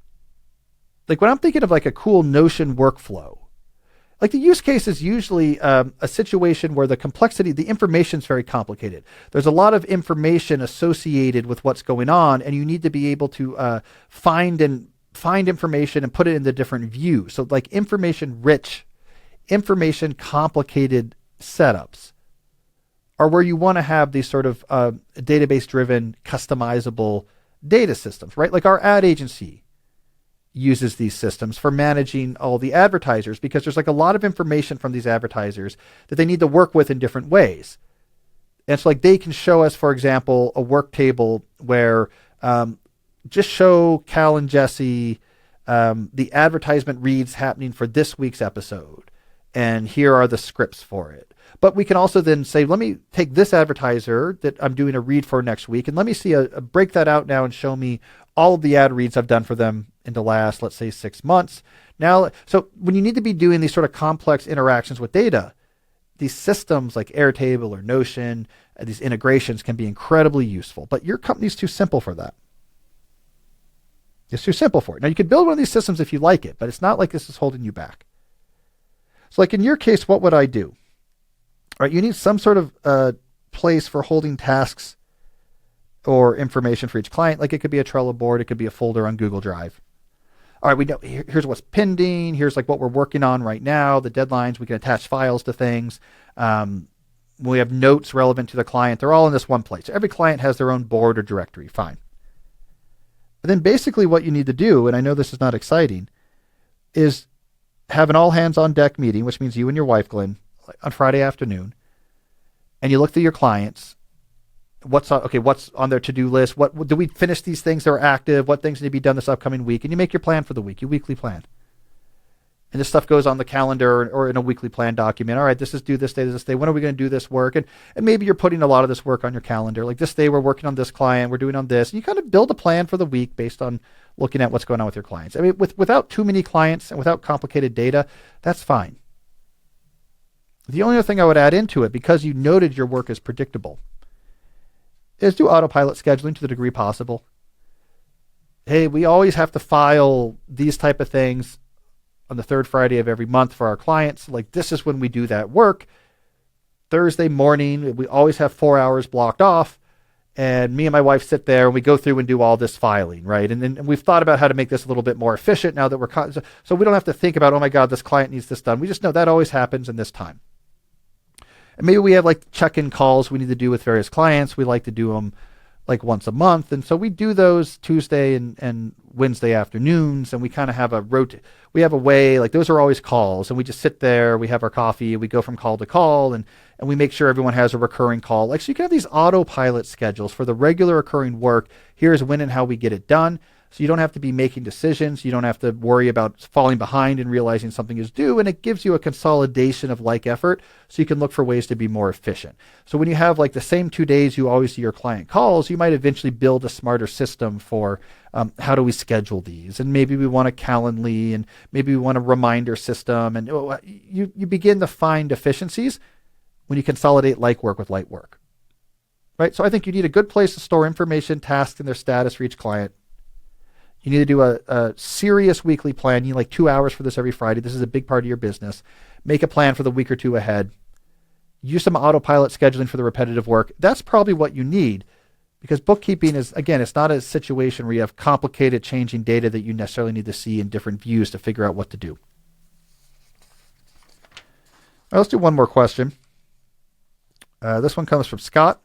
Like when I'm thinking of like a cool Notion workflow, like the use case is usually a situation where the complexity, the information is very complicated. There's a lot of information associated with what's going on, and you need to be able to find information and put it into different views. So like information complicated setups are where you want to have these sort of database driven customizable data systems, right? Like our ad agency uses these systems for managing all the advertisers because there's like a lot of information from these advertisers that they need to work with in different ways. And so like they can show us, for example, a work table where just show Cal and Jesse the advertisement reads happening for this week's episode. And here are the scripts for it. But we can also then say, let me take this advertiser that I'm doing a read for next week, and let me see break that out now and show me all of the ad reads I've done for them in the last, let's say, 6 months. Now, so when you need to be doing these sort of complex interactions with data, these systems like Airtable or Notion, these integrations can be incredibly useful. But your company's too simple for that. It's too simple for it. Now, you could build one of these systems if you like it, but it's not like this is holding you back. So like in your case, what would I do? All right, you need some sort of place for holding tasks or information for each client. Like it could be a Trello board. It could be a folder on Google Drive. All right, we know here's what's pending. Here's like what we're working on right now, the deadlines. We can attach files to things. We have notes relevant to the client. They're all in this one place. Every client has their own board or directory. Fine. But then basically what you need to do, and I know this is not exciting, is have an all hands on deck meeting, which means you and your wife, Glenn, on Friday afternoon, and you look through your clients. What's on their to-do list? What do we finish these things that are active? What things need to be done this upcoming week? And you make your plan for the week, your weekly plan. And this stuff goes on the calendar or in a weekly plan document. All right, this is due this day to this day. When are we going to do this work? And maybe you're putting a lot of this work on your calendar. Like this day we're working on this client, we're doing on this. And you kind of build a plan for the week based on looking at what's going on with your clients. I mean, without too many clients and without complicated data, that's fine. The only other thing I would add into it, because you noted your work is predictable, is do autopilot scheduling to the degree possible. Hey, we always have to file these type of things on the third Friday of every month for our clients. Like, this is when we do that work. Thursday morning, we always have 4 hours blocked off. And me and my wife sit there and we go through and do all this filing, right? And then we've thought about how to make this a little bit more efficient now that so we don't have to think about, oh my God, this client needs this done. We just know that always happens in this time. And maybe we have like check-in calls we need to do with various clients. We like to do them like once a month. And so we do those Tuesday and Wednesday afternoons, and we kind of have we have a way, like those are always calls, and we just sit there, we have our coffee, we go from call to call, and we make sure everyone has a recurring call. Like, so you can have these autopilot schedules for the regular occurring work. Here's when and how we get it done. So you don't have to be making decisions. You don't have to worry about falling behind and realizing something is due. And it gives you a consolidation of like effort so you can look for ways to be more efficient. So when you have like the same 2 days you always do your client calls, you might eventually build a smarter system for how do we schedule these? And maybe we want a Calendly, and maybe we want a reminder system. And you begin to find efficiencies when you consolidate like work with light work, right? So I think you need a good place to store information, tasks, and their status for each client. You need to do a serious weekly plan. You need like 2 hours for this every Friday. This is a big part of your business. Make a plan for the week or two ahead. Use some autopilot scheduling for the repetitive work. That's probably what you need, because bookkeeping is, again, it's not a situation where you have complicated changing data that you necessarily need to see in different views to figure out what to do. All right, let's do one more question. This one comes from Scott.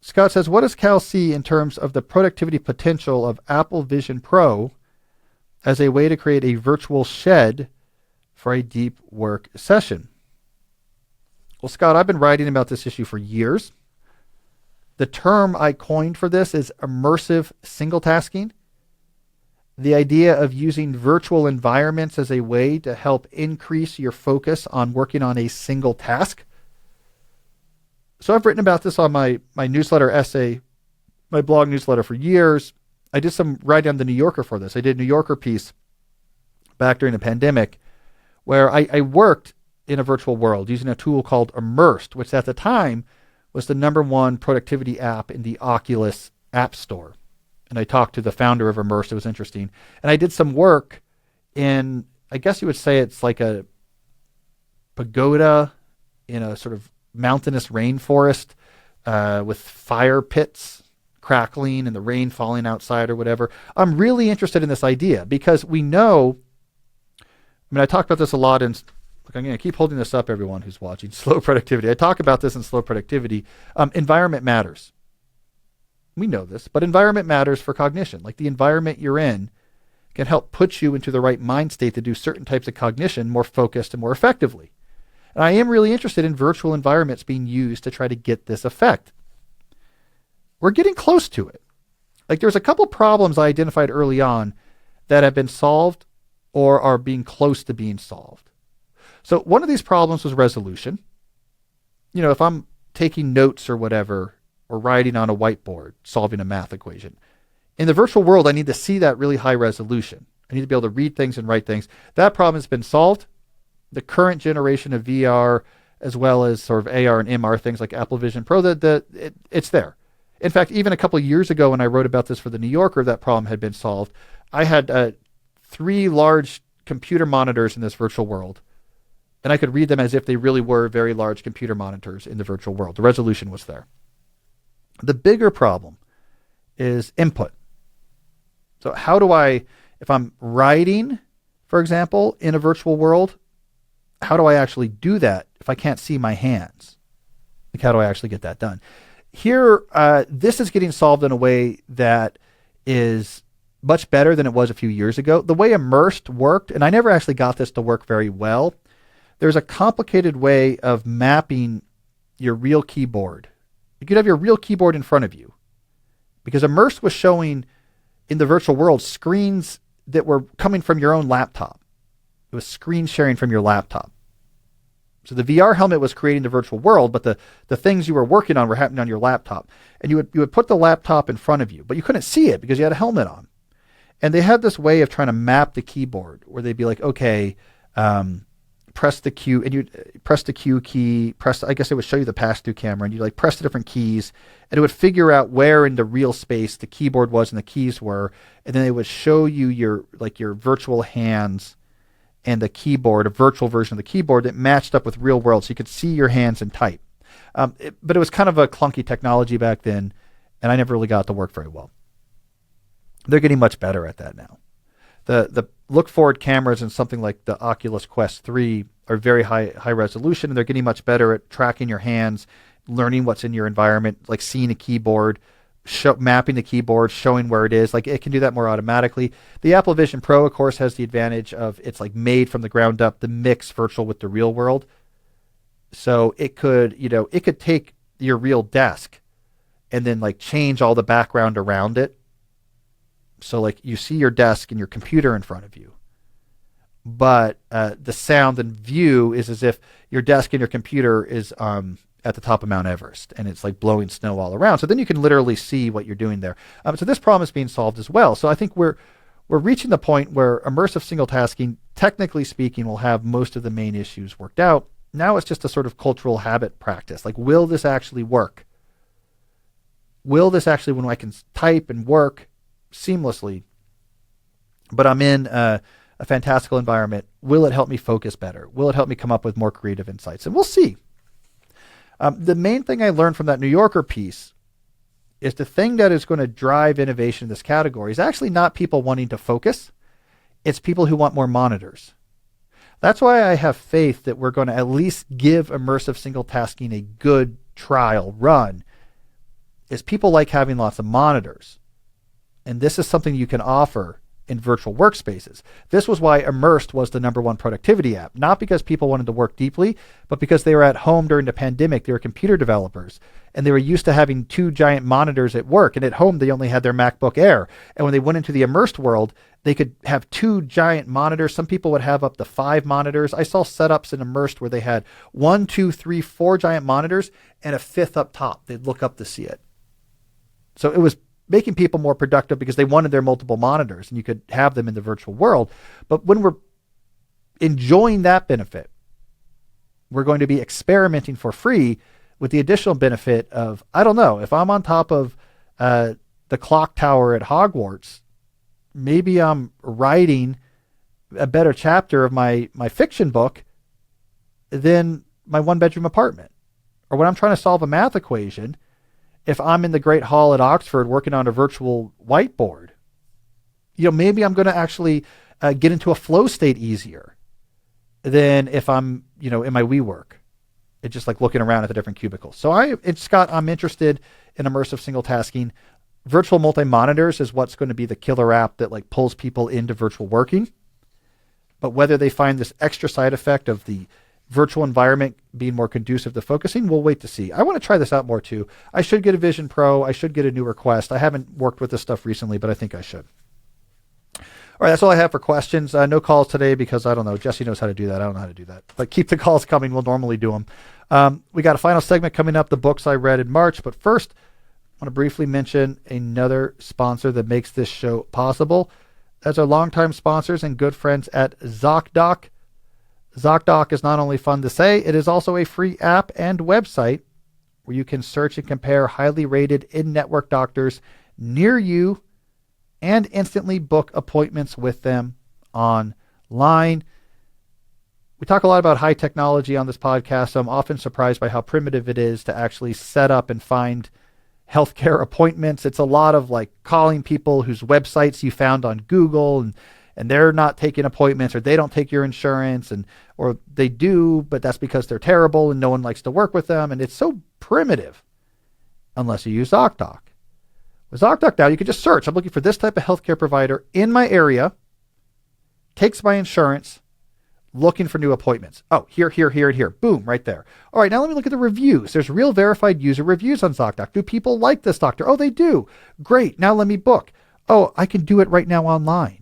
Scott says, what does Cal see in terms of the productivity potential of Apple Vision Pro as a way to create a virtual shed for a deep work session? Well, Scott, I've been writing about this issue for years. The term I coined for this is immersive single tasking. The idea of using virtual environments as a way to help increase your focus on working on a single task. So I've written about this on my newsletter essay, my blog newsletter for years. I did some writing on the New Yorker for this. I did a New Yorker piece back during the pandemic where I worked in a virtual world using a tool called Immersed, which at the time was the #1 productivity app in the Oculus App Store. And I talked to the founder of Immersed. It was interesting. And I did some work in, I guess you would say it's like a pagoda in a sort of mountainous rainforest with fire pits crackling and the rain falling outside or whatever. I'm really interested in this idea because we know, I talk about this a lot in, look, I'm going to keep holding this up, everyone who's watching, slow productivity. I talk about this in slow productivity. Environment matters. We know this, but environment matters for cognition. Like the environment you're in can help put you into the right mind state to do certain types of cognition more focused and more effectively. And I am really interested in virtual environments being used to try to get this effect. We're getting close to it. Like there's a couple problems I identified early on that have been solved or are being close to being solved. So one of these problems was resolution. You know, if I'm taking notes or whatever, or writing on a whiteboard, solving a math equation, in the virtual world, I need to see that really high resolution. I need to be able to read things and write things. That problem has been solved. The current generation of VR, as well as sort of AR and MR things like Apple Vision Pro, it's there. In fact, even a couple of years ago when I wrote about this for the New Yorker, that problem had been solved. I had 3 large computer monitors in this virtual world, and I could read them as if they really were very large computer monitors in the virtual world. The resolution was there. The bigger problem is input. So how do I, if I'm writing, for example, in a virtual world, how do I actually do that if I can't see my hands? Like, how do I actually get that done? Here, this is getting solved in a way that is much better than it was a few years ago. The way Immersed worked, and I never actually got this to work very well, there's a complicated way of mapping your real keyboard. You could have your real keyboard in front of you, because Immersed was showing in the virtual world screens that were coming from your own laptop. It was screen sharing from your laptop. So the VR helmet was creating the virtual world, but the things you were working on were happening on your laptop. And you would put the laptop in front of you, but you couldn't see it because you had a helmet on. And they had this way of trying to map the keyboard where they'd be like, okay, press the Q, and you press the Q key, I guess it would show you the pass-through camera, and you like press the different keys, and it would figure out where in the real space the keyboard was and the keys were, and then it would show you your virtual hands and the keyboard, a virtual version of the keyboard that matched up with real world, so you could see your hands and type. But it was kind of a clunky technology back then, and I never really got it to work very well. They're getting much better at that now. The look forward cameras in something like the Oculus Quest 3 are very high resolution, and they're getting much better at tracking your hands, learning what's in your environment, like seeing a keyboard, mapping the keyboard, showing where it is. Like it can do that more automatically. The Apple Vision Pro, of course, has the advantage of it's like made from the ground up, the mix virtual with the real world. So it could take your real desk and then like change all the background around it. So like you see your desk and your computer in front of you, but the sound and view is as if your desk and your computer is at the top of Mount Everest and it's like blowing snow all around. So then you can literally see what you're doing there. So this problem is being solved as well. So I think we're reaching the point where immersive single tasking, technically speaking, will have most of the main issues worked out. Now it's just a sort of cultural habit practice. Like, will this actually work? Will this actually, when I can type and work seamlessly, but I'm in a fantastical environment, will it help me focus better? Will it help me come up with more creative insights? And we'll see. The main thing I learned from that New Yorker piece is the thing that is going to drive innovation in this category is actually not people wanting to focus. It's people who want more monitors. That's why I have faith that we're going to at least give immersive single tasking a good trial run, is people like having lots of monitors. And this is something you can offer in virtual workspaces. This was why Immersed was the #1 productivity app, not because people wanted to work deeply, but because they were at home during the pandemic. They were computer developers, and they were used to having 2 giant monitors at work, and at home they only had their MacBook Air. And when they went into the Immersed world, they could have 2 giant monitors. Some people would have up to 5 monitors. I saw setups in Immersed where they had 1, 2, 3, 4 giant monitors and a 5th up top. They'd look up to see it. So it was making people more productive because they wanted their multiple monitors, and you could have them in the virtual world. But when we're enjoying that benefit, we're going to be experimenting for free with the additional benefit of, I don't know, if I'm on top of the clock tower at Hogwarts, maybe I'm writing a better chapter of my fiction book than my 1-bedroom apartment. Or when I'm trying to solve a math equation, if I'm in the Great Hall at Oxford working on a virtual whiteboard, maybe I'm going to actually get into a flow state easier than if I'm, in my WeWork. It's just like looking around at the different cubicles. So Scott, I'm interested in immersive single tasking. Virtual multi-monitors is what's going to be the killer app that like pulls people into virtual working. But whether they find this extra side effect of the virtual environment being more conducive to focusing, we'll wait to see. I want to try this out more too. I should get a Vision Pro. I should get a newer Quest. I haven't worked with this stuff recently, but I think I should. All right, that's all I have for questions. No calls today because I don't know. Jesse knows how to do that. I don't know how to do that. But keep the calls coming. We'll normally do them. We got a final segment coming up, the books I read in March. But first, I want to briefly mention another sponsor that makes this show possible. That's our longtime sponsors and good friends at ZocDoc. ZocDoc is not only fun to say, it is also a free app and website where you can search and compare highly rated in-network doctors near you and instantly book appointments with them online. We talk a lot about high technology on this podcast, so I'm often surprised by how primitive it is to actually set up and find healthcare appointments. It's a lot of like calling people whose websites you found on Google and they're not taking appointments, or they don't take your insurance, or they do, but that's because they're terrible and no one likes to work with them. And it's so primitive unless you use ZocDoc. With ZocDoc now, you can just search. I'm looking for this type of healthcare provider in my area, takes my insurance, looking for new appointments. Oh, here, and here. Boom, right there. All right, now let me look at the reviews. There's real verified user reviews on ZocDoc. Do people like this doctor? Oh, they do. Great. Now let me book. Oh, I can do it right now online.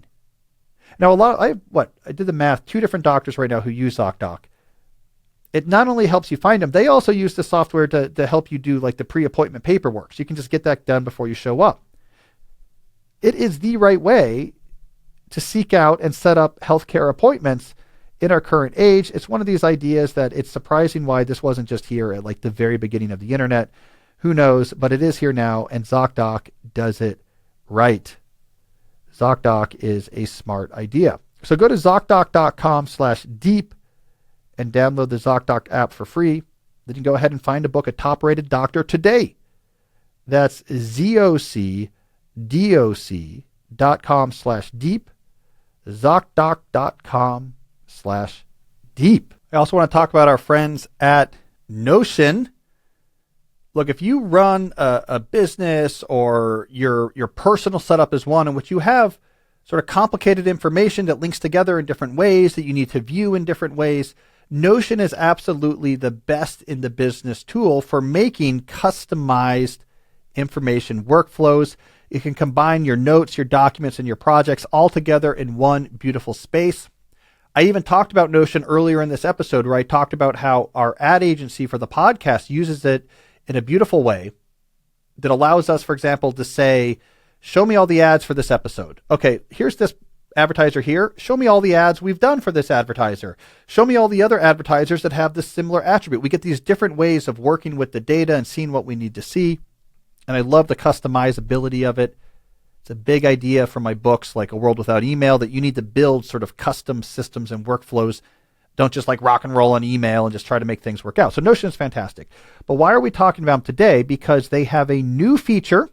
Now, I did the math, 2 different doctors right now who use ZocDoc. It not only helps you find them, they also use the software to help you do like the pre-appointment paperwork. So you can just get that done before you show up. It is the right way to seek out and set up healthcare appointments in our current age, it's one of these ideas that it's surprising why this wasn't just here at like the very beginning of the internet. Who knows? But it is here now, and ZocDoc does it right. ZocDoc is a smart idea. So go to ZocDoc.com/deep and download the ZocDoc app for free. Then you can go ahead and find a book a top-rated doctor today. That's ZocDoc.com/deep. ZocDoc.com/deep. I also want to talk about our friends at Notion. Look, if you run a business or your personal setup is one in which you have sort of complicated information that links together in different ways that you need to view in different ways, Notion is absolutely the best in the business tool for making customized information workflows. You can combine your notes, your documents, and your projects all together in one beautiful space. I even talked about Notion earlier in this episode where I talked about how our ad agency for the podcast uses it in a beautiful way that allows us, for example, to say, show me all the ads for this episode. Okay, here's this advertiser here. Show me all the ads we've done for this advertiser. Show me all the other advertisers that have this similar attribute. We get these different ways of working with the data and seeing what we need to see. And I love the customizability of it. It's a big idea for my books, like A World Without Email, that you need to build sort of custom systems and workflows. Don't just like rock and roll on email and just try to make things work out. So Notion is fantastic. But why are we talking about them today? Because they have a new feature,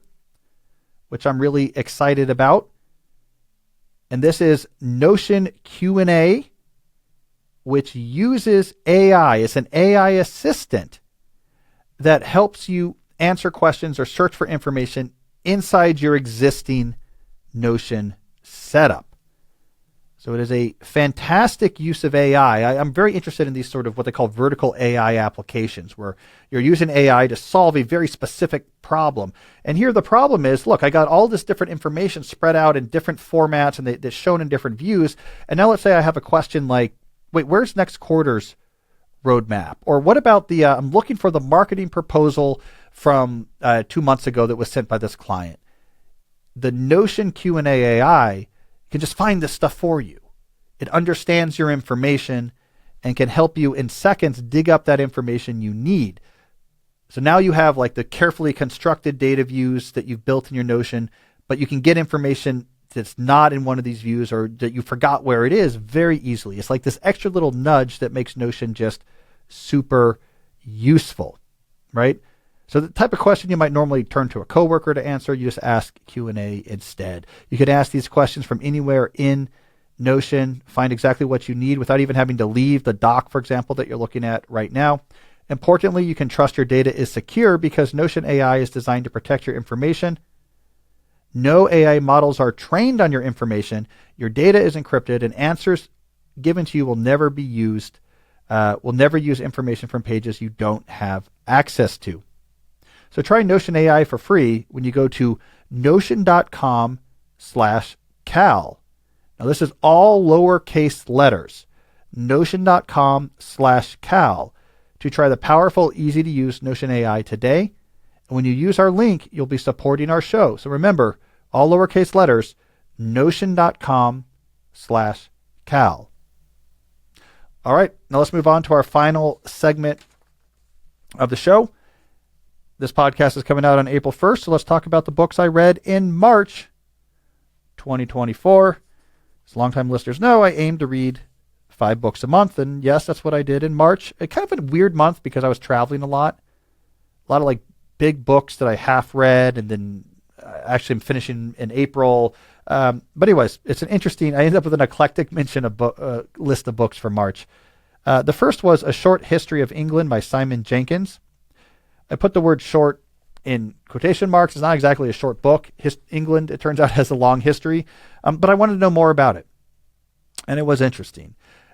which I'm really excited about. And this is Notion Q&A, which uses AI. It's an AI assistant that helps you answer questions or search for information inside your existing Notion setup. So it is a fantastic use of AI. I'm very interested in these sort of what they call vertical AI applications, where you're using AI to solve a very specific problem. And here the problem is, look, I got all this different information spread out in different formats and they're shown in different views. And now let's say I have a question like, wait, where's next quarter's roadmap? Or what about I'm looking for the marketing proposal from 2 months ago that was sent by this client. The Notion Q&A AI can just find this stuff for you. It understands your information and can help you in seconds dig up that information you need. So now you have like the carefully constructed data views that you've built in your Notion, but you can get information that's not in one of these views or that you forgot where it is very easily. It's like this extra little nudge that makes Notion just super useful, right? So the type of question you might normally turn to a coworker to answer, you just ask Q&A instead. You could ask these questions from anywhere in Notion, find exactly what you need without even having to leave the doc, for example, that you're looking at right now. Importantly, you can trust your data is secure because Notion AI is designed to protect your information. No AI models are trained on your information. Your data is encrypted and answers given to you will never be used, will never use information from pages you don't have access to. So try Notion AI for free when you go to notion.com/Cal. Now this is all lowercase letters. Notion.com/Cal to try the powerful, easy to use Notion AI today. And when you use our link, you'll be supporting our show. So remember, all lowercase letters, notion.com/Cal. All right, now let's move on to our final segment of the show. This podcast is coming out on April 1st, so let's talk about the books I read in March 2024. As longtime listeners know, I aim to read 5 books a month, and yes, that's what I did in March. It kind of a weird month because I was traveling a lot of like big books that I half read, and then actually I'm finishing in April. But anyways, it's an interesting, I ended up with an eclectic mention of list of books for March. The first was A Short History of England by Simon Jenkins. I put the word short in quotation marks. It's not exactly a short book. England, it turns out, has a long history, but I wanted to know more about it, and it was interesting.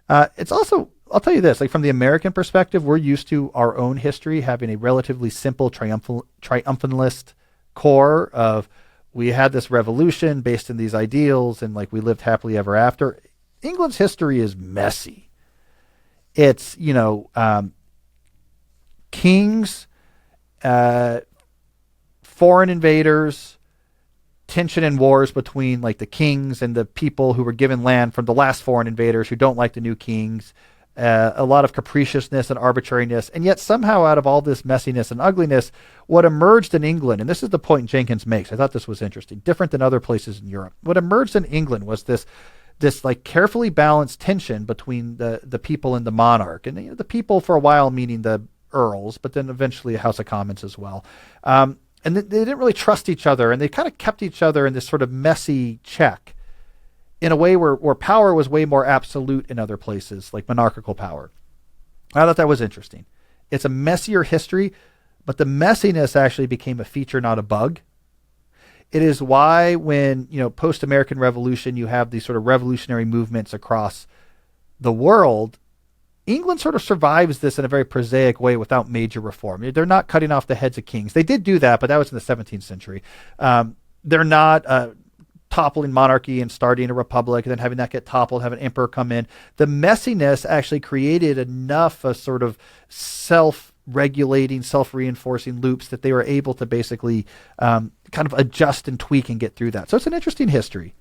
It's also, I'll tell you this, like from the American perspective, we're used to our own history having a relatively simple triumphalist core of we had this revolution based in these ideals and like we lived happily ever after. England's history is messy. It's, kings, foreign invaders, tension and wars between like the kings and the people who were given land from the last foreign invaders who don't like the new kings. A lot of capriciousness and arbitrariness, and yet somehow out of all this messiness and ugliness, what emerged in England, and this is the point Jenkins makes, I thought this was interesting, different than other places in Europe. What emerged in England was this like carefully balanced tension between the people and the monarch, and the people for a while meaning the earls, but then eventually House of Commons as well. And they didn't really trust each other, and they kind of kept each other in this sort of messy check, in a way where power was way more absolute in other places, like monarchical power. I thought that was interesting. It's a messier history, but the messiness actually became a feature, not a bug. It is why when, post-American Revolution, you have these sort of revolutionary movements across the world, England sort of survives this in a very prosaic way without major reform. They're not cutting off the heads of kings. They did do that, but that was in the 17th century. They're not toppling monarchy and starting a republic and then having that get toppled, have an emperor come in. The messiness actually created enough sort of self-regulating, self-reinforcing loops that they were able to basically kind of adjust and tweak and get through that. So it's an interesting history,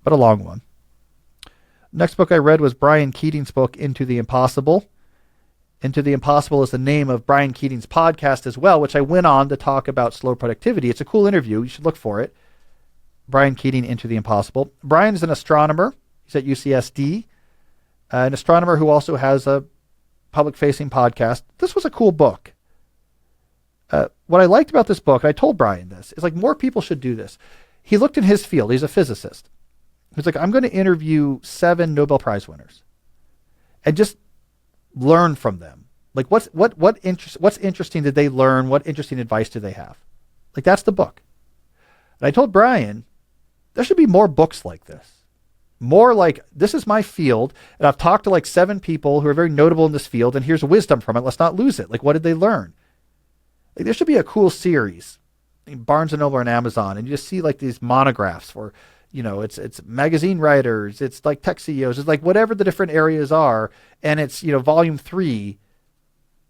but a long one. Next book I read was Brian Keating's book, Into the Impossible. Into the Impossible is the name of Brian Keating's podcast as well, which I went on to talk about slow productivity. It's a cool interview. You should look for it. Brian Keating, Into the Impossible. Brian is an astronomer. He's at UCSD, an astronomer who also has a public-facing podcast. This was a cool book. What I liked about this book, and I told Brian this, is like more people should do this. He looked in his field. He's a physicist. He's like, I'm going to interview 7 Nobel Prize winners and just learn from them. Like, what's interesting did they learn? What interesting advice do they have? Like, that's the book. And I told Brian, there should be more books like this. More like, this is my field, and I've talked to like 7 people who are very notable in this field, and here's wisdom from it. Let's not lose it. Like, what did they learn? Like, there should be a cool series in Barnes & Noble and Amazon, and you just see like these monographs for, it's magazine writers, it's like tech CEOs, it's like whatever the different areas are, and it's, volume 3.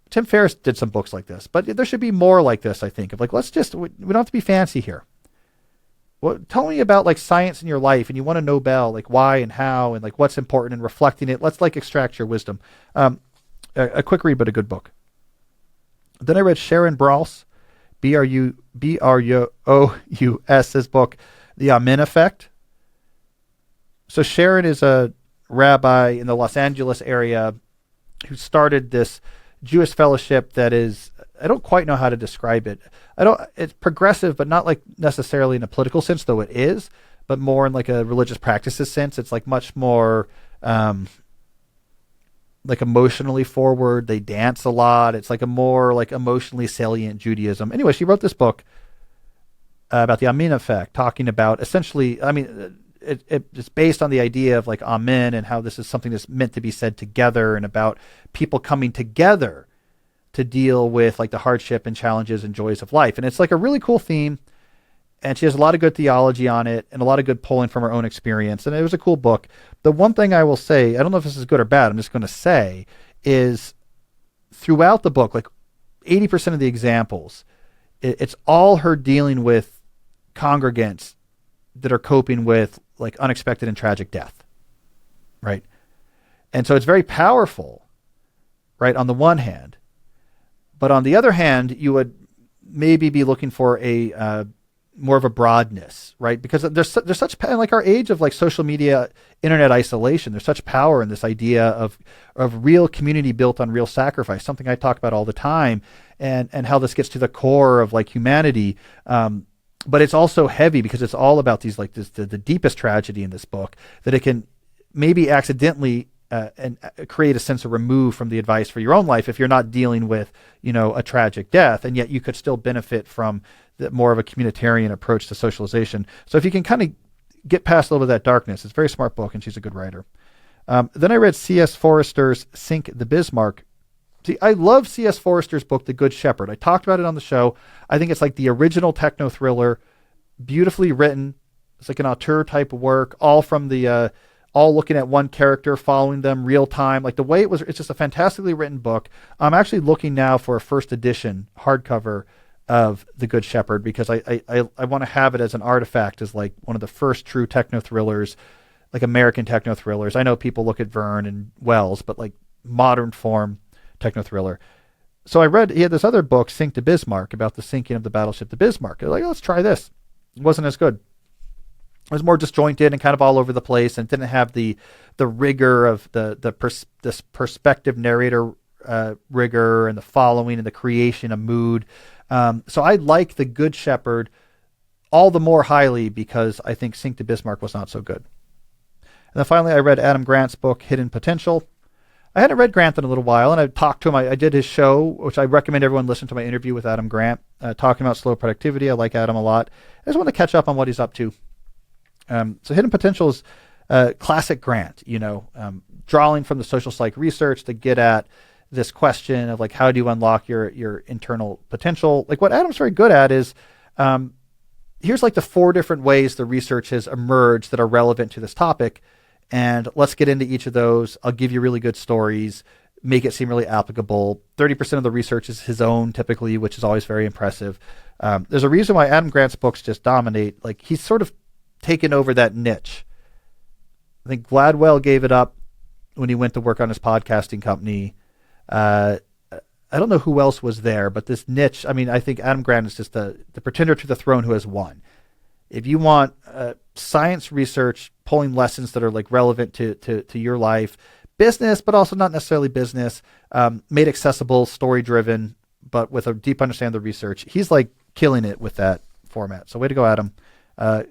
Tim Ferriss did some books like this, but there should be more like this, I think. Of like, we don't have to be fancy here. Well, tell me about like science in your life, and you want to know Nobel, like why and how, and like what's important, and reflecting it. Let's like extract your wisdom. A quick read, but a good book. Then I read Sharon Brous, Brous' book, The Amen Effect. So Sharon is a rabbi in the Los Angeles area who started this Jewish fellowship that is, I don't quite know how to describe it. It's progressive, but not like necessarily in a political sense, though it is, but more in like a religious practices sense. It's like much more like emotionally forward. They dance a lot. It's like a more like emotionally salient Judaism. Anyway, she wrote this book about the Amen effect, talking about essentially, it's based on the idea of like Amen and how this is something that's meant to be said together, and about people coming together to deal with like the hardship and challenges and joys of life. And it's like a really cool theme, and she has a lot of good theology on it and a lot of good pulling from her own experience. And it was a cool book. The one thing I will say, I don't know if this is good or bad, I'm just going to say, is throughout the book, like 80% of the examples, it's all her dealing with congregants that are coping with like unexpected and tragic death, right? And so it's very powerful, right, on the one hand. But on the other hand, you would maybe be looking for a more of a broadness, right? Because there's such, like our age of like social media, internet isolation, there's such power in this idea of real community built on real sacrifice, something I talk about all the time, and how this gets to the core of like humanity. But it's also heavy because it's all about these like the deepest tragedy in this book, that it can maybe accidentally and create a sense of remove from the advice for your own life if you're not dealing with, a tragic death, and yet you could still benefit from more of a communitarian approach to socialization. So if you can kind of get past a little bit of that darkness, it's a very smart book, and she's a good writer. Then I read C.S. Forrester's Sink the Bismarck. See, I love C.S. Forrester's book, The Good Shepherd. I talked about it on the show. I think it's like the original techno thriller, beautifully written. It's like an auteur type of work, all from the all looking at one character, following them real time. Like the way it's just a fantastically written book. I'm actually looking now for a first edition hardcover of The Good Shepherd, because I want to have it as an artifact, as like one of the first true techno thrillers, like American techno thrillers. I know people look at Verne and Wells, but like modern form techno thriller. So I read, he had this other book, Sink to Bismarck, about the sinking of the battleship the Bismarck. I was like, let's try this. It wasn't as good. It was more disjointed and kind of all over the place, and didn't have the rigor of this perspective narrator rigor, and the following and the creation of mood. So I like The Good Shepherd all the more highly because I think Sink to Bismarck was not so good. And then finally, I read Adam Grant's book, Hidden Potential. I hadn't read Grant in a little while, and I talked to him. I did his show, which I recommend everyone listen to my interview with Adam Grant, talking about slow productivity. I like Adam a lot. I just want to catch up on what he's up to. So Hidden Potential is classic Grant, drawing from the social psych research to get at this question of like, how do you unlock your internal potential? Like what Adam's very good at is, here's like the 4 different ways the research has emerged that are relevant to this topic. And let's get into each of those. I'll give you really good stories, make it seem really applicable. 30% of the research is his own typically, which is always very impressive. There's a reason why Adam Grant's books just dominate. Like he's sort of taken over that niche. I think Gladwell gave it up when he went to work on his podcasting company. I don't know who else was there, but this niche, I mean, I think Adam Grant is just the pretender to the throne who has won. If you want science research, pulling lessons that are like relevant to your life, business, but also not necessarily business, made accessible, story driven, but with a deep understanding of the research, he's like killing it with that format. So way to go, Adam.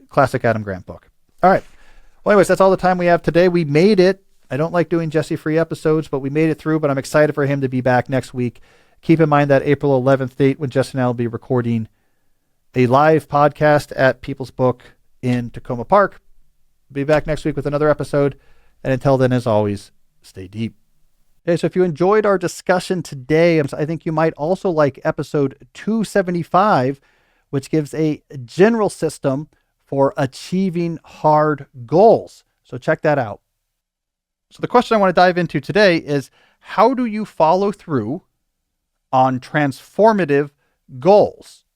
Classic Adam Grant book. All right. Well, anyways, that's all the time we have today. We made it. I don't like doing Jesse free episodes, but we made it through, but I'm excited for him to be back next week. Keep in mind that April 11th date when Jesse and I will be recording a live podcast at People's Book in Tacoma Park. Be back next week with another episode. And until then, as always, stay deep. Okay, so if you enjoyed our discussion today, I think you might also like episode 275, which gives a general system for achieving hard goals. So check that out. So the question I want to dive into today is, how do you follow through on transformative goals?